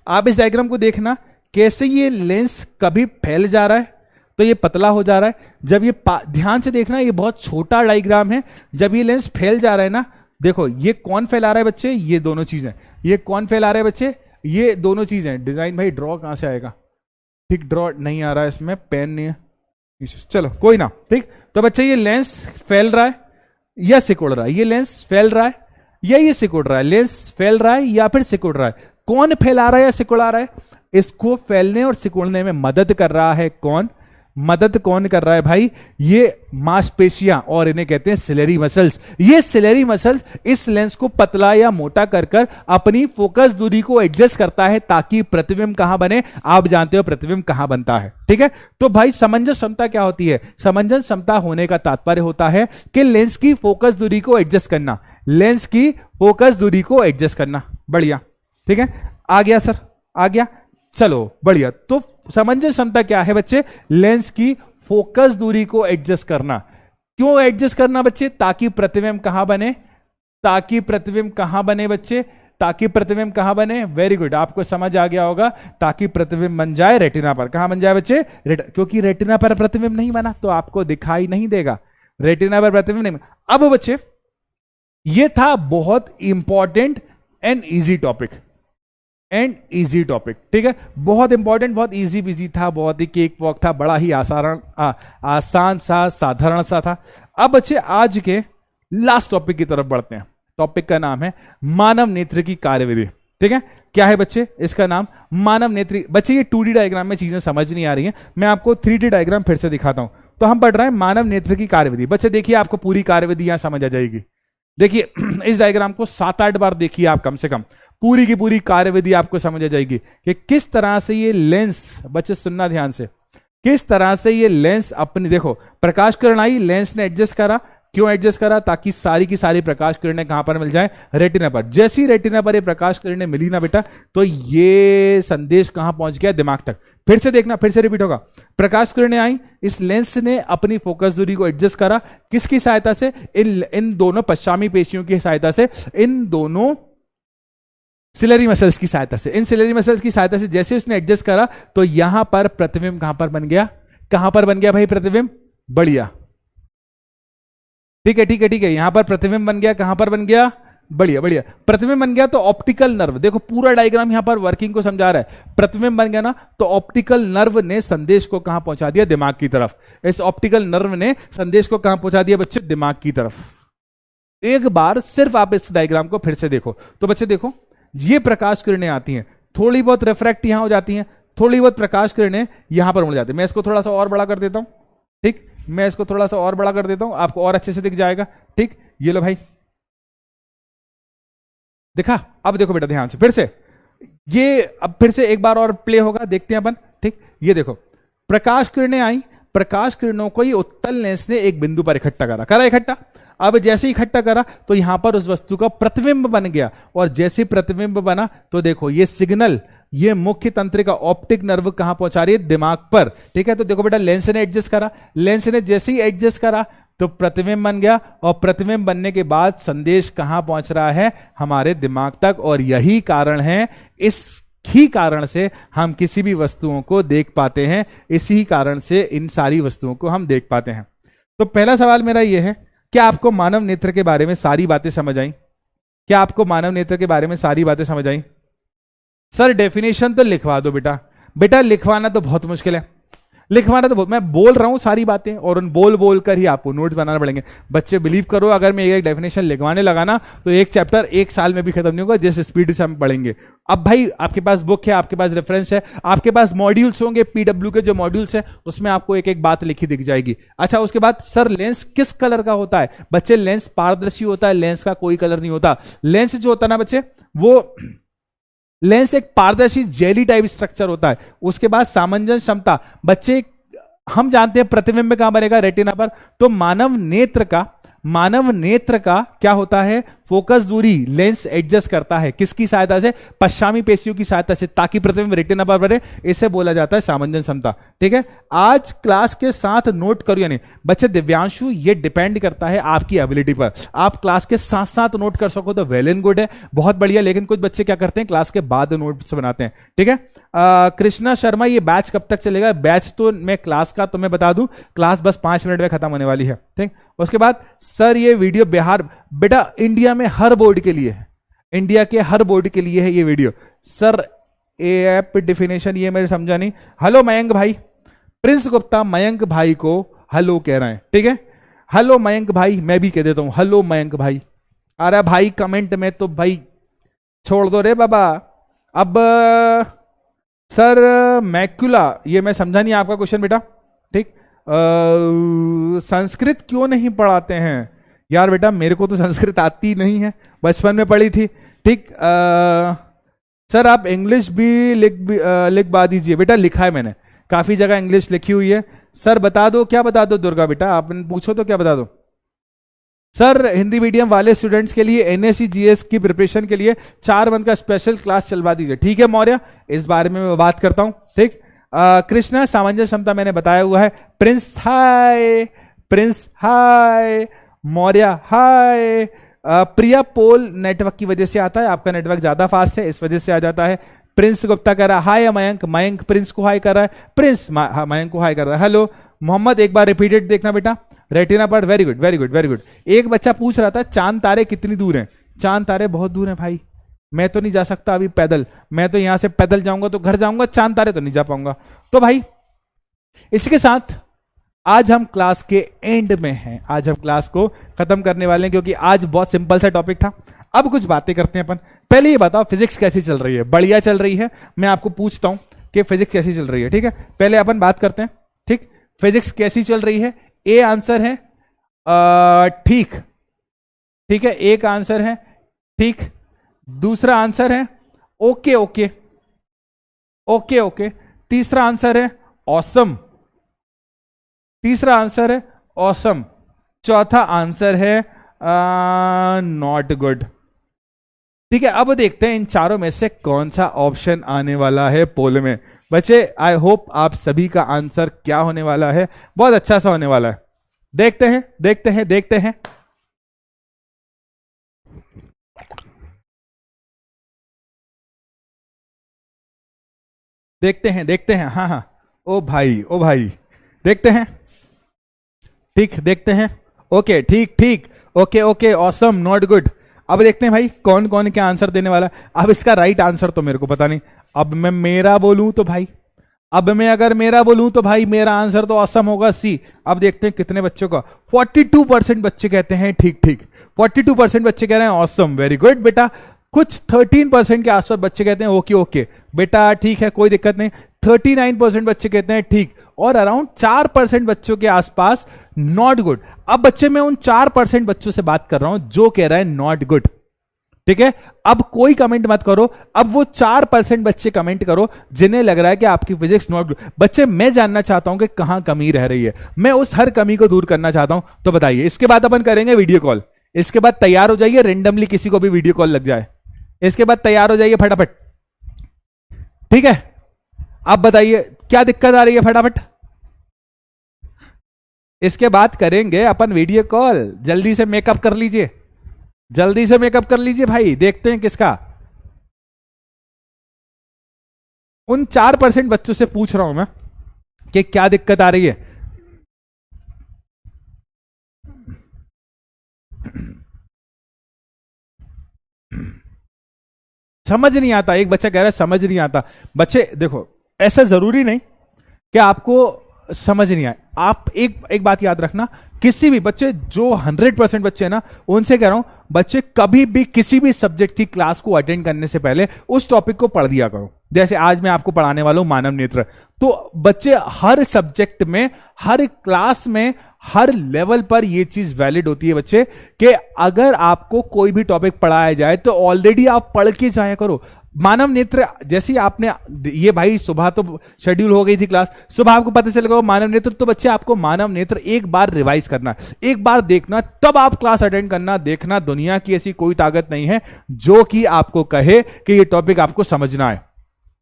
आप इस डायग्राम को देखना कैसे ये लेंस कभी फैल जा रहा है तो ये पतला हो जा रहा है। जब ये ध्यान से देखना, ये बहुत छोटा डायग्राम है। जब ये लेंस फैल जा रहा है ना, देखो ये कौन फैला रहा है बच्चे? ये दोनों चीजें। ये कौन फैला रहा है बच्चे? ये दोनों चीजें। डिजाइन भाई ड्रॉ कहां से आएगा? ठीक, ड्रॉ नहीं आ रहा है, इसमें पेन नहीं है, चलो कोई ना। ठीक, तो बच्चे ये लेंस फैल रहा है या सिकुड़ रहा है? ये लेंस फैल रहा है या ये सिकुड़ रहा है? लेंस फैल रहा है या फिर सिकुड़ रहा है? कौन फैला रहा है या सिकुड़ा रहा है? इसको फैलने और सिकुड़ने में मदद कर रहा है कौन? मदद कौन कर रहा है भाई? ये मांसपेशियां, और इन्हें कहते हैं सिलेरी मसल्स। ये सिलेरी मसल्स इस लेंस को पतला या मोटा कर कर अपनी फोकस दूरी को एडजस्ट करता है, ताकि प्रतिबिंब कहां बने? आप जानते हो प्रतिबिंब कहां बनता है। ठीक है, तो भाई समंजस क्षमता क्या होती है? समंजस क्षमता होने का तात्पर्य होता है कि लेंस की फोकस दूरी को एडजस्ट करना, लेंस की फोकस दूरी को एडजस्ट करना। बढ़िया, ठीक है, आ गया सर, आ गया, चलो बढ़िया। तो समंजस क्षमता क्या है बच्चे? लेंस की फोकस दूरी को एडजस्ट करना। क्यों एडजस्ट करना बच्चे? ताकि प्रतिबिंब कहां बने? ताकि प्रतिबिंब कहां बने बच्चे? ताकि प्रतिबिंब कहां बने, वेरी गुड, आपको समझ आ गया होगा, ताकि प्रतिबिंब बन जाए रेटिना पर। कहां बन जाए बच्चे, क्योंकि रेटिना पर प्रतिबिंब नहीं बना तो आपको दिखाई नहीं देगा, रेटिना पर प्रतिबिंब नहीं बना। अब बच्चे ये था बहुत इंपॉर्टेंट एंड इजी टॉपिक, ठीक है, बहुत इंपॉर्टेंट, बहुत इजी बिजी था, बहुत ही केक वॉक था, बड़ा ही आसान सा, साधारण सा था। अब बच्चे आज के लास्ट टॉपिक की तरफ बढ़ते हैं। टॉपिक का नाम है मानव नेत्र की कार्यविधि। ठीक है, क्या है बच्चे इसका नाम, मानव नेत्र। बच्चे ये 2D डायग्राम में चीजें समझ नहीं आ रही हैं, मैं आपको 3D डायग्राम फिर से दिखाता हूं। तो हम पढ़ रहे हैं मानव नेत्र की कार्यविधि। बच्चे देखिए, आपको पूरी कार्यविधि यहां समझ आ जाएगी। देखिए इस डायग्राम को 7-8 बार देखिए आप, कम से कम पूरी की पूरी कार्यविधि आपको समझ आ जाएगी कि किस तरह से ये लेंस, बच्चे सुनना ध्यान से, किस तरह से ये लेंस अपनी, देखो प्रकाश किरण आई, लेंस ने एडजस्ट करा, क्यों एडजस्ट करा, ताकि सारी की सारी प्रकाश किरणें कहां पर मिल जाए, रेटिना पर। जैसी रेटिना पर ये प्रकाश किरणें मिली ना बेटा, तो ये संदेश कहां पहुंच गया, दिमाग तक। फिर से देखना, फिर से रिपीट होगा, प्रकाश किरणें आई, इस लेंस ने अपनी फोकस दूरी को एडजस्ट करा, किसकी सहायता से, इन दोनों पश्चामी पेशियों की सहायता से, इन दोनों सिलरी मसल्स की सहायता से, इन सिलरी मसल्स की सहायता से जैसे उसने एडजस्ट करा, तो यहां पर प्रतिबिंब कहां पर बन गया, कहां पर बन गया भाई प्रतिबिंब, बढ़िया, ठीक है ठीक है ठीक है, यहां पर प्रतिबिंब बन गया, कहां पर बन गया, बढ़िया बढ़िया, प्रतिबिंब बन गया। तो ऑप्टिकल नर्व, देखो पूरा डायग्राम यहां पर वर्किंग को समझा रहा है। प्रतिबिंब बन गया ना, तो ऑप्टिकल नर्व ने संदेश को कहां पहुंचा दिया, दिमाग की तरफ। इस ऑप्टिकल नर्व ने संदेश को कहां पहुंचा दिया बच्चे, दिमाग की तरफ। एक बार सिर्फ आप इस डायग्राम को फिर से देखो, तो बच्चे देखो, ये प्रकाश किरणें आती हैं, थोड़ी बहुत रिफ्रैक्ट यहां हो जाती हैं, थोड़ी बहुत प्रकाश किरणें यहां पर मुड़ जाती है। मैं इसको थोड़ा सा और बड़ा कर देता हूं, ठीक, मैं इसको थोड़ा सा और बड़ा कर देता हूं, आपको और अच्छे से दिख जाएगा। ठीक, ये लो भाई, दिखा। अब देखो बेटा ध्यान से, फिर से ये, अब फिर से एक बार और प्ले होगा, देखते हैं अपन। ठीक, ये देखो, प्रकाश किरणें आई, प्रकाश किरणों को ये उत्तल लेंस ने एक बिंदु पर इकट्ठा करा इकट्ठा। अब जैसे ही इकट्ठा करा तो यहां पर उस वस्तु का प्रतिबिंब बन गया, और जैसे प्रतिबिंब बना तो देखो ये सिग्नल, ये मुख्य तंत्रिका ऑप्टिक नर्व कहां पहुंचा रही है, दिमाग पर। ठीक है, तो देखो बेटा, लेंस ने एडजस्ट करा, लेंस ने जैसे ही एडजस्ट करा तो प्रतिबिंब बन गया, और प्रतिबिंब बनने के बाद संदेश कहां पहुंच रहा है, हमारे दिमाग तक। और यही कारण है, इस ही कारण से हम किसी भी वस्तुओं को देख पाते हैं, इसी कारण से इन सारी वस्तुओं को हम देख पाते हैं। तो पहला सवाल मेरा यह है, क्या आपको मानव नेत्र के बारे में सारी बातें समझ आई? क्या आपको मानव नेत्र के बारे में सारी बातें समझ आई? सर डेफिनेशन तो लिखवा दो बेटा। बेटा लिखवाना तो बहुत मुश्किल है, लिखवाना तो बहुत, मैं बोल रहा हूं सारी बातें, और उन बोल बोल कर ही आपको नोट्स बनाना पड़ेंगे। बच्चे बिलीव करो, अगर मैं एक डेफिनेशन लिखवाने लगा ना, तो एक चैप्टर एक साल में भी खत्म नहीं होगा, जिस स्पीड से हम पढ़ेंगे। अब भाई आपके पास बुक है, आपके पास रेफरेंस है, आपके पास मॉड्यूल्स होंगे, पीडब्ल्यू के जो मॉड्यूल्स है उसमें आपको एक एक बात लिखी दिख जाएगी। अच्छा, उसके बाद सर लेंस किस कलर का होता है? बच्चे लेंस पारदर्शी होता है, लेंस का कोई कलर नहीं होता। लेंस जो होता है ना बच्चे, वो लेंस एक पारदर्शी जेली टाइप स्ट्रक्चर होता है। उसके बाद सामंजस्य क्षमता, बच्चे हम जानते हैं प्रतिबिंब कहां बनेगा, रेटिना पर। तो मानव नेत्र का क्या होता है, फोकस दूरी लेंस एडजस्ट करता है, किसकी सहायता से, पश्चामी पेशियों की सहायता से, ताकि प्रतिबिंब रेटिना पर बने। इसे बोला जाता है सामंजस्य क्षमता। ठीक है, आज क्लास के साथ नोट करो, यानी बच्चे दिव्यांशु, ये डिपेंड करता है आपकी एबिलिटी पर। आप क्लास के साथ साथ नोट कर सको तो वेल एंड गुड है, बहुत बढ़िया। लेकिन कुछ बच्चे क्या करते हैं, क्लास के बाद नोट्स बनाते हैं। ठीक है, कृष्णा शर्मा, ये बैच कब तक चलेगा? बैच तो मैं क्लास का तुम्हें बता दूं, क्लास बस 5 मिनट में खत्म होने वाली है। ठीक, उसके बाद सर ये वीडियो बिहार, बेटा इंडिया में हर बोर्ड के लिए है, इंडिया के हर बोर्ड के लिए है ये वीडियो। सर ऐप डेफिनेशन ये मैं समझा नहीं। हेलो मयंक भाई, प्रिंस गुप्ता मयंक भाई को हेलो कह रहे हैं। ठीक है, हेलो मयंक भाई, मैं भी कह देता हूं हेलो मयंक भाई। अरे भाई कमेंट में तो भाई छोड़ दो रे बाबा। अब सर मैक्युला, ये मैं समझा नहीं आपका क्वेश्चन बेटा। ठीक, संस्कृत क्यों नहीं पढ़ाते हैं? यार बेटा मेरे को तो संस्कृत आती नहीं है, बचपन में पढ़ी थी। ठीक, सर आप इंग्लिश भी लिखवा दीजिए। बेटा लिखा है मैंने, काफी जगह इंग्लिश लिखी हुई है। सर बता दो, क्या बता दो दुर्गा बेटा, आप पूछो तो क्या बता दो। सर हिंदी मीडियम वाले स्टूडेंट्स के लिए एनएससी जीएस की प्रिपरेशन के लिए 4 मंथ का स्पेशल क्लास चलवा दीजिए। ठीक है मौर्य, इस बारे में मैं बात करता हूं। ठीक, कृष्णा सामंजस्य क्षमता मैंने बताया हुआ है। प्रिंस हाय, प्रिंस हाय, मौर्य हाय, प्रिया पोल नेटवर्क की वजह से आता है, आपका नेटवर्क ज्यादा फास्ट है इस वजह से आ जाता है। प्रिंस गुप्ता कह रहा है हाय मयंक, मयंक प्रिंस को हाय कर रहा है, प्रिंस मयंक को हाय कर रहा है। हेलो मोहम्मद, एक बार रिपीटेड देखना बेटा, रेटिना पर। Very good very good very good. एक बच्चा पूछ रहा था चांद तारे कितनी दूर हैं। चांद तारे बहुत दूर हैं भाई, मैं तो नहीं जा सकता अभी पैदल, मैं तो यहां से पैदल जाऊंगा तो घर जाऊंगा, चांद तारे तो नहीं जा पाऊंगा। तो भाई इसके साथ आज हम क्लास के एंड में हैं, आज हम क्लास को खत्म करने वाले हैं क्योंकि आज बहुत सिंपल सा टॉपिक था। अब कुछ बातें करते हैं अपन। पहले ये बताओ फिजिक्स कैसी चल रही है? बढ़िया चल रही है? मैं आपको पूछता हूं कि फिजिक्स कैसी चल रही है, ठीक है? पहले अपन बात करते हैं, ठीक? फिजिक्स कैसी चल रही है? ए आंसर है ठीक, ठीक है, एक आंसर है ठीक, दूसरा आंसर है ओके ओके ओके ओके, तीसरा आंसर है ऑसम, तीसरा आंसर है ऑसम, चौथा आंसर है नॉट गुड। ठीक है, अब देखते हैं इन चारों में से कौन सा ऑप्शन आने वाला है पोल में। बच्चे आई होप आप सभी का आंसर क्या होने वाला है, बहुत अच्छा सा होने वाला है। देखते हैं देखते हैं देखते हैं। देखते हैं देखते हैं, हाँ हाँ, ओ भाई ओ भाई, देखते हैं, ठीक देखते हैं, ओके ठीक ठीक, okay okay, awesome, not good. अब देखते हैं भाई कौन कौन क्या आंसर देने वाला है। अब इसका राइट आंसर तो मेरे को पता नहीं, अब मैं मेरा बोलूं तो भाई, अब मैं अगर मेरा बोलूं तो भाई मेरा आंसर तो ऑसम होगा, सी। अब देखते हैं कितने बच्चों का, 42% बच्चे कहते हैं ठीक ठीक, 42% बच्चे कह रहे हैं ऑसम, वेरी गुड बेटा। कुछ 13% के आसपास बच्चे कहते हैं ओके ओके बेटा, ठीक है कोई दिक्कत नहीं। 39% बच्चे कहते हैं ठीक, और अराउंड 4% बच्चों के आसपास नॉट गुड। अब बच्चे मैं उन 4% बच्चों से बात कर रहा हूं जो कह रहा है नॉट गुड, ठीक है? अब कोई कमेंट मत करो, अब वो 4% बच्चे कमेंट करो जिन्हें लग रहा है कि आपकी फिजिक्स नॉट गुड। बच्चे मैं जानना चाहता हूं कि कहां कमी रह रही है, मैं उस हर कमी को दूर करना चाहता हूं, तो बताइए। इसके बाद अपन करेंगे वीडियो कॉल, इसके बाद तैयार हो जाइए, रेंडमली किसी को भी वीडियो कॉल लग जाए, इसके बाद तैयार हो जाइए फटाफट, ठीक है? आप बताइए क्या दिक्कत आ रही है फटाफट। इसके बाद करेंगे अपन वीडियो कॉल, जल्दी से मेकअप कर लीजिए, जल्दी से मेकअप कर लीजिए भाई। देखते हैं किसका। उन 4% बच्चों से पूछ रहा हूं मैं कि क्या दिक्कत आ रही है। समझ नहीं आता, एक बच्चा कह रहा है समझ नहीं आता। बच्चे देखो, ऐसा जरूरी नहीं कि आपको समझ नहीं आए। आप एक बात याद रखना, किसी भी बच्चे जो 100% बच्चे हैं ना, उनसे कह रहा हूं बच्चे कभी भी किसी भी सब्जेक्ट की क्लास को अटेंड करने से पहले उस टॉपिक को पढ़ दिया करो। जैसे आज मैं आपको पढ़ाने वाला हूं मानव नेत्र, तो बच्चे हर सब्जेक्ट में, हर क्लास में, हर लेवल पर यह चीज वैलिड होती है बच्चे, कि अगर आपको कोई भी टॉपिक पढ़ाया जाए तो ऑलरेडी आप पढ़ के जाया करो। मानव नेत्र जैसी आपने ये भाई, सुबह तो शेड्यूल हो गई थी क्लास, सुबह आपको पता चलेगा मानव नेत्र, तो बच्चे आपको मानव नेत्र एक बार रिवाइज करना, एक बार देखना, तब आप क्लास अटेंड करना। देखना दुनिया की ऐसी कोई ताकत नहीं है जो कि आपको कहे कि ये टॉपिक आपको समझना है,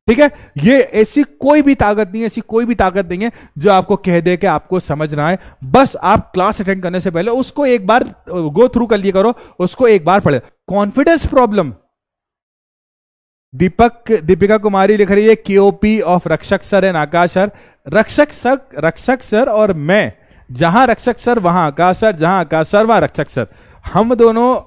ठीक है? ये ऐसी कोई भी ताकत नहीं है, ऐसी कोई भी ताकत नहीं है जो आपको कह दे कि आपको समझना है। बस आप क्लास अटेंड करने से पहले उसको एक बार गो थ्रू कर लिया करो, उसको एक बार पढ़े। कॉन्फिडेंस प्रॉब्लम, दीपिका कुमारी लिख रही है केओपी ऑफ रक्षक सर एंड आकाश सर। रक्षक सर और मैं, जहां रक्षक सर वहां आकाश सर, जहां आकाश सर वहां रक्षक सर। हम दोनों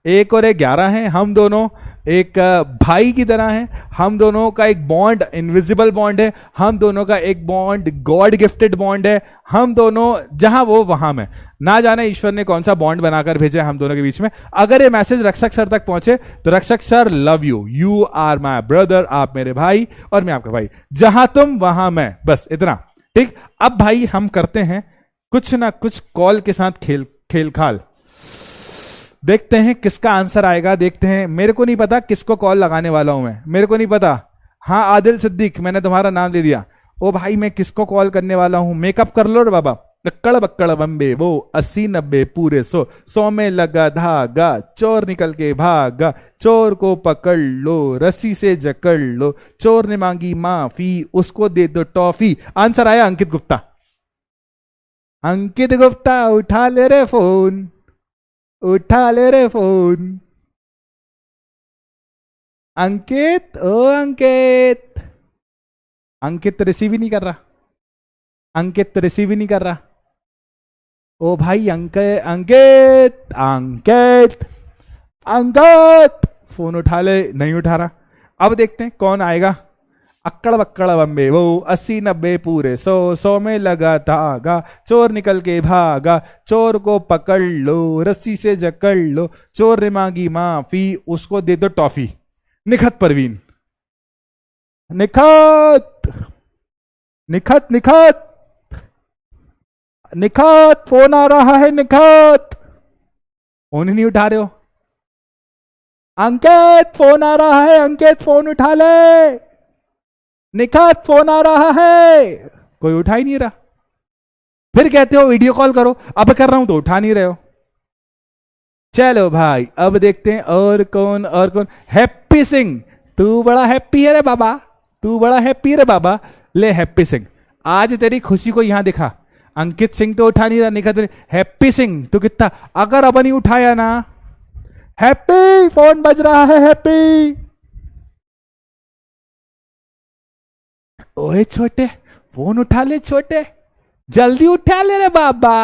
1 और 1 11 हैं, हम दोनों एक भाई की तरह हैं, हम दोनों का एक बॉन्ड इनविजिबल बॉन्ड है, हम दोनों का एक बॉन्ड गॉड गिफ्टेड बॉन्ड है, हम दोनों जहां वो वहां में। ना जाने ईश्वर ने कौन सा बॉन्ड बनाकर भेजा हम दोनों के बीच में। अगर ये मैसेज रक्षक सर तक पहुंचे तो Rakshak sir love you, you are my brother, आप मेरे भाई और मैं आपका भाई, जहां तुम वहां मैं, बस इतना, ठीक? अब भाई हम करते हैं कुछ ना कुछ कॉल के साथ खेल खाल, देखते हैं किसका आंसर आएगा, देखते हैं। मेरे को नहीं पता किसको कॉल लगाने वाला हूं मैं, मेरे को नहीं पता। हाँ आदिल सिद्दीक, मैंने तुम्हारा नाम ले दिया। ओ भाई मैं किसको कॉल करने वाला हूं, मेकअप कर लो रे बाबा। कड़ बक्कड़ बम्बे वो 80 90 पूरे 100 में लगा धागा, चोर निकल के भागा, चोर को पकड़ लो, रस्सी से जकड़ लो, चोर ने मांगी माफी, उसको दे दो टॉफी। आंसर आया अंकित गुप्ता। अंकित गुप्ता उठा ले रे फोन, उठा ले रे फोन। अंकित, ओ अंकित। अंकित तो रिसीव ही नहीं कर रहा। अंकित तो रिसीव ही नहीं कर रहा। ओ भाई अंकित, अंकित, अंकित, अंकित, फोन उठा ले। नहीं उठा रहा। अब देखते हैं कौन आएगा। अक्कड़ बक्कड़ बम्बे वो 80-90 पूरे 100 में लगा धागा, चोर निकल के भागा, चोर को पकड़ लो, रस्सी से जकड़ लो, चोर ने मांगी माफी, उसको दे दो टॉफी। निखत परवीन। निखत, निखत, निखत, निखत, फोन आ रहा है निखत। फोन ही नहीं उठा रहे हो। अंकित, फोन आ रहा है अंकित, फोन उठा ले। निखत, फोन आ रहा है। कोई उठा ही नहीं रहा। फिर कहते हो वीडियो कॉल करो, अब कर रहा हूं तो उठा नहीं रहे हो। चलो भाई अब देखते हैं और कौन, और कौन। हैप्पी सिंह, तू बड़ा हैप्पी है रे बाबा, तू बड़ा हैप्पी है रे बाबा। ले हैप्पी सिंह, आज तेरी खुशी को यहां दिखा। अंकित सिंह तो उठा नहीं रहा, निखत। हैप्पी सिंह तू कितना, अगर अब नहीं उठाया ना। हैप्पी, फोन बज रहा है हैप्पी। ओए छोटे, फोन उठा ले छोटे, जल्दी उठा ले रे बाबा।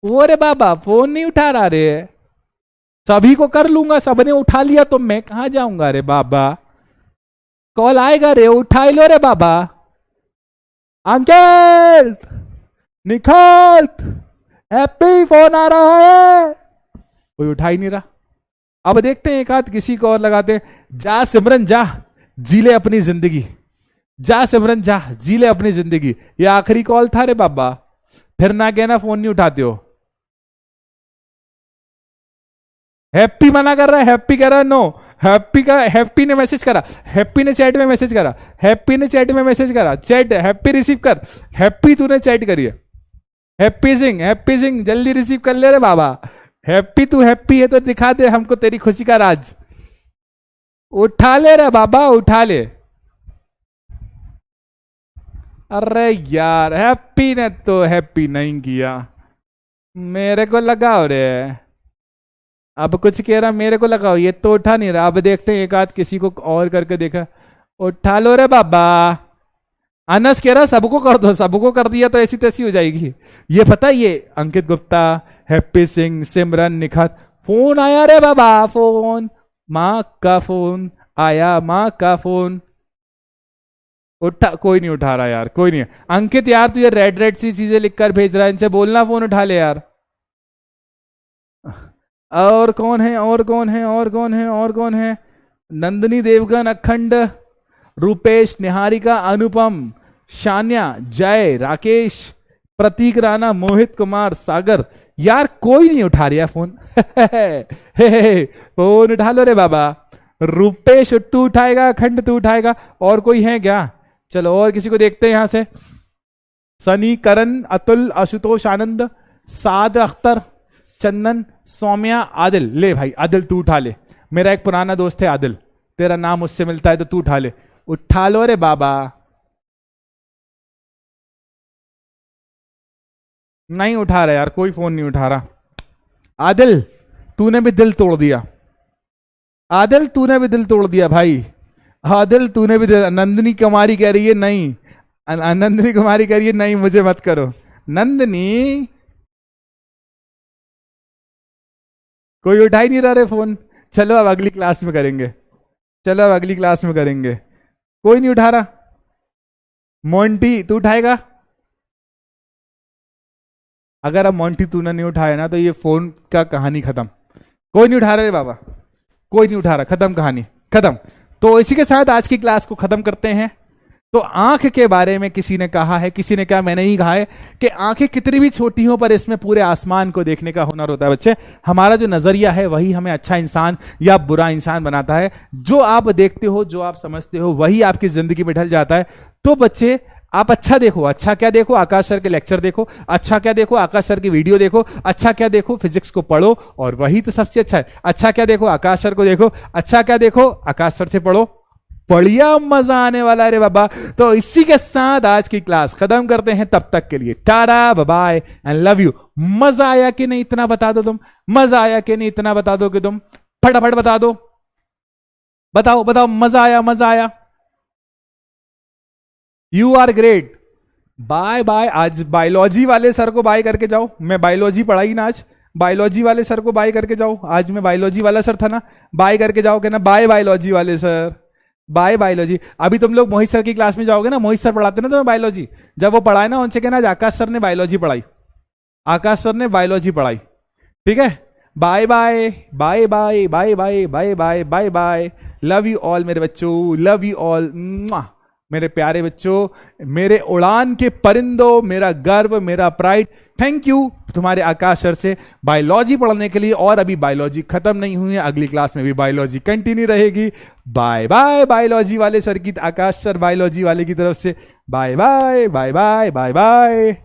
वो रे बाबा फोन नहीं उठा रहा रे। सभी को कर लूंगा, सबने उठा लिया तो मैं कहां जाऊंगा रे बाबा। कॉल आएगा रे, उठा लो रे बाबा। अंकित, निखत, हैप्पी, फोन आ रहा है। कोई उठा ही नहीं रहा। अब देखते हैं एक आध किसी को और लगाते हैं। जा सिमरन जा, जी ले अपनी जिंदगी। जा सिमरन जा, जी ले अपनी जिंदगी। ये आखिरी कॉल था रे बाबा, फिर ना कहना फोन नहीं उठाते हो। हैप्पी मना कर रहा है, हैप्पी कह रहा है नो। हैप्पी का, हैप्पी ने मैसेज करा, हैप्पी ने चैट में मैसेज करा, हैप्पी ने चैट में मैसेज करा। चैट हैप्पी रिसीव कर। हैप्पी तूने चैट करी है। हैप्पी सिंह, हैप्पी सिंह जल्दी रिसीव कर ले रे बाबा। हैप्पी, तू हैप्पी है तो दिखा दे हमको तेरी खुशी का राज। उठा ले रे बाबा, उठा ले। अरे यार हैप्पी ने तो हैप्पी नहीं किया, मेरे को लगाओ रे। अब कुछ कह रहा, मेरे को लगाओ। ये तो उठा नहीं रहा। अब देखते हैं एक आध किसी को और करके देखा। उठा लो रे बाबा। अनस कह रहा सबको कर दो, सबको कर दिया तो ऐसी तैसी हो जाएगी। ये पता, ये अंकित गुप्ता, हैप्पी सिंह, सिमरन, निखत। फोन आया रे बाबा, फोन, माँ का फोन आया, माँ का फोन। उठा, कोई नहीं उठा रहा यार, कोई नहीं। अंकित यार तुझे रेड रेड सी चीजें लिखकर भेज रहा है, इनसे बोलना फोन उठा ले यार। और कौन है, और कौन है, और कौन है, और कौन है। नंदिनी देवगन, अखंड, रूपेश, निहारिका, अनुपम, शान्या, जय, राकेश, प्रतीक राणा, मोहित कुमार, सागर। यार कोई नहीं उठा रहा फोन। फोन उठा लो रे बाबा। रूपेश तू उठाएगा, अखंड तू उठाएगा, और कोई है क्या। चलो और किसी को देखते हैं यहां से। सनी, करण, अतुल, आशुतोष, आनंद, साद अख्तर, चंदन, सौम्या, आदिल। ले भाई आदिल तू उठा ले, मेरा एक पुराना दोस्त है आदिल, तेरा नाम उससे मिलता है तो तू उठा ले। उठा लो रे बाबा। नहीं उठा रहा यार, कोई फोन नहीं उठा रहा। आदिल तूने भी दिल तोड़ दिया, आदिल तूने भी दिल तोड़ दिया भाई। आदिल तूने भी दिल। नंदिनी कुमारी कह रही है नहीं, नंदिनी कुमारी कह रही है नहीं मुझे मत करो। नंदिनी, कोई उठा ही नहीं रहा रे फोन। चलो अब अगली क्लास में करेंगे, चलो अब अगली क्लास में करेंगे। कोई नहीं उठा रहा। मोंटी तू उठाएगा। अगर अब मोंटी तूने नहीं उठाया ना तो ये फोन का कहानी खत्म। कोई नहीं उठा रहा रे बाबा, कोई नहीं उठा रहा, खत्म कहानी, खत्म। तो इसी के साथ आज की क्लास को खत्म करते हैं। तो आंख के बारे में किसी ने कहा है, किसी ने कहा, मैंने ही कहा है कि आंखें कितनी भी छोटी हो पर इसमें पूरे आसमान को देखने का हुनर होता है बच्चे। हमारा जो नजरिया है वही हमें अच्छा इंसान या बुरा इंसान बनाता है। जो आप देखते हो, जो आप समझते हो, वही आपकी जिंदगी में ढल जाता है। तो बच्चे आप अच्छा देखो। अच्छा क्या देखो, आकाश सर के लेक्चर देखो। अच्छा क्या देखो, आकाश सर की वीडियो देखो। अच्छा क्या देखो, फिजिक्स को पढ़ो, और वही तो सबसे अच्छा है। अच्छा क्या देखो, आकाश सर को देखो। अच्छा क्या देखो, आकाश सर से पढ़ो। बढ़िया मजा आने वाला है रे बाबा। तो इसी के साथ आज की क्लास खत्म करते हैं, तब तक के लिए tata bye and love you. मजा आया कि नहीं इतना बता दो तुम, मजा आया कि नहीं इतना बता दो कि तुम, फटाफट बता दो, बताओ बताओ, मजा आया मजा आया। You are great, bye bye. आज बायोलॉजी वाले सर को बाय करके जाओ, मैं बायोलॉजी पढ़ाई ना आज, बायोलॉजी वाले सर को बाय करके जाओ, आज मैं बायोलॉजी वाला सर था ना, बाय करके जाओ, कहना बाय बायोलॉजी वाले सर, बाय बायोलॉजी। अभी तुम लोग मोहित सर की क्लास में जाओगे ना, मोहित सर पढ़ाते ना तुम्हें बायोलॉजी, जब वो पढ़ाए ना उनसे कहना आज आकाश सर ने बायोलॉजी पढ़ाई, आकाश सर ने बायोलॉजी पढ़ाई, ठीक है। Bye bye bye bye bye bye bye bye bye bye, love you all मेरे बच्चों, लव यू ऑल मेरे प्यारे बच्चों, मेरे उड़ान के परिंदों, मेरा गर्व, मेरा प्राइड। थैंक यू तुम्हारे आकाश सर से बायोलॉजी पढ़ने के लिए। और अभी बायोलॉजी खत्म नहीं हुई है, अगली क्लास में भी बायोलॉजी कंटिन्यू रहेगी। बाय बाय बायोलॉजी वाले सर की, आकाश सर बायोलॉजी वाले की तरफ से bye bye bye bye bye bye.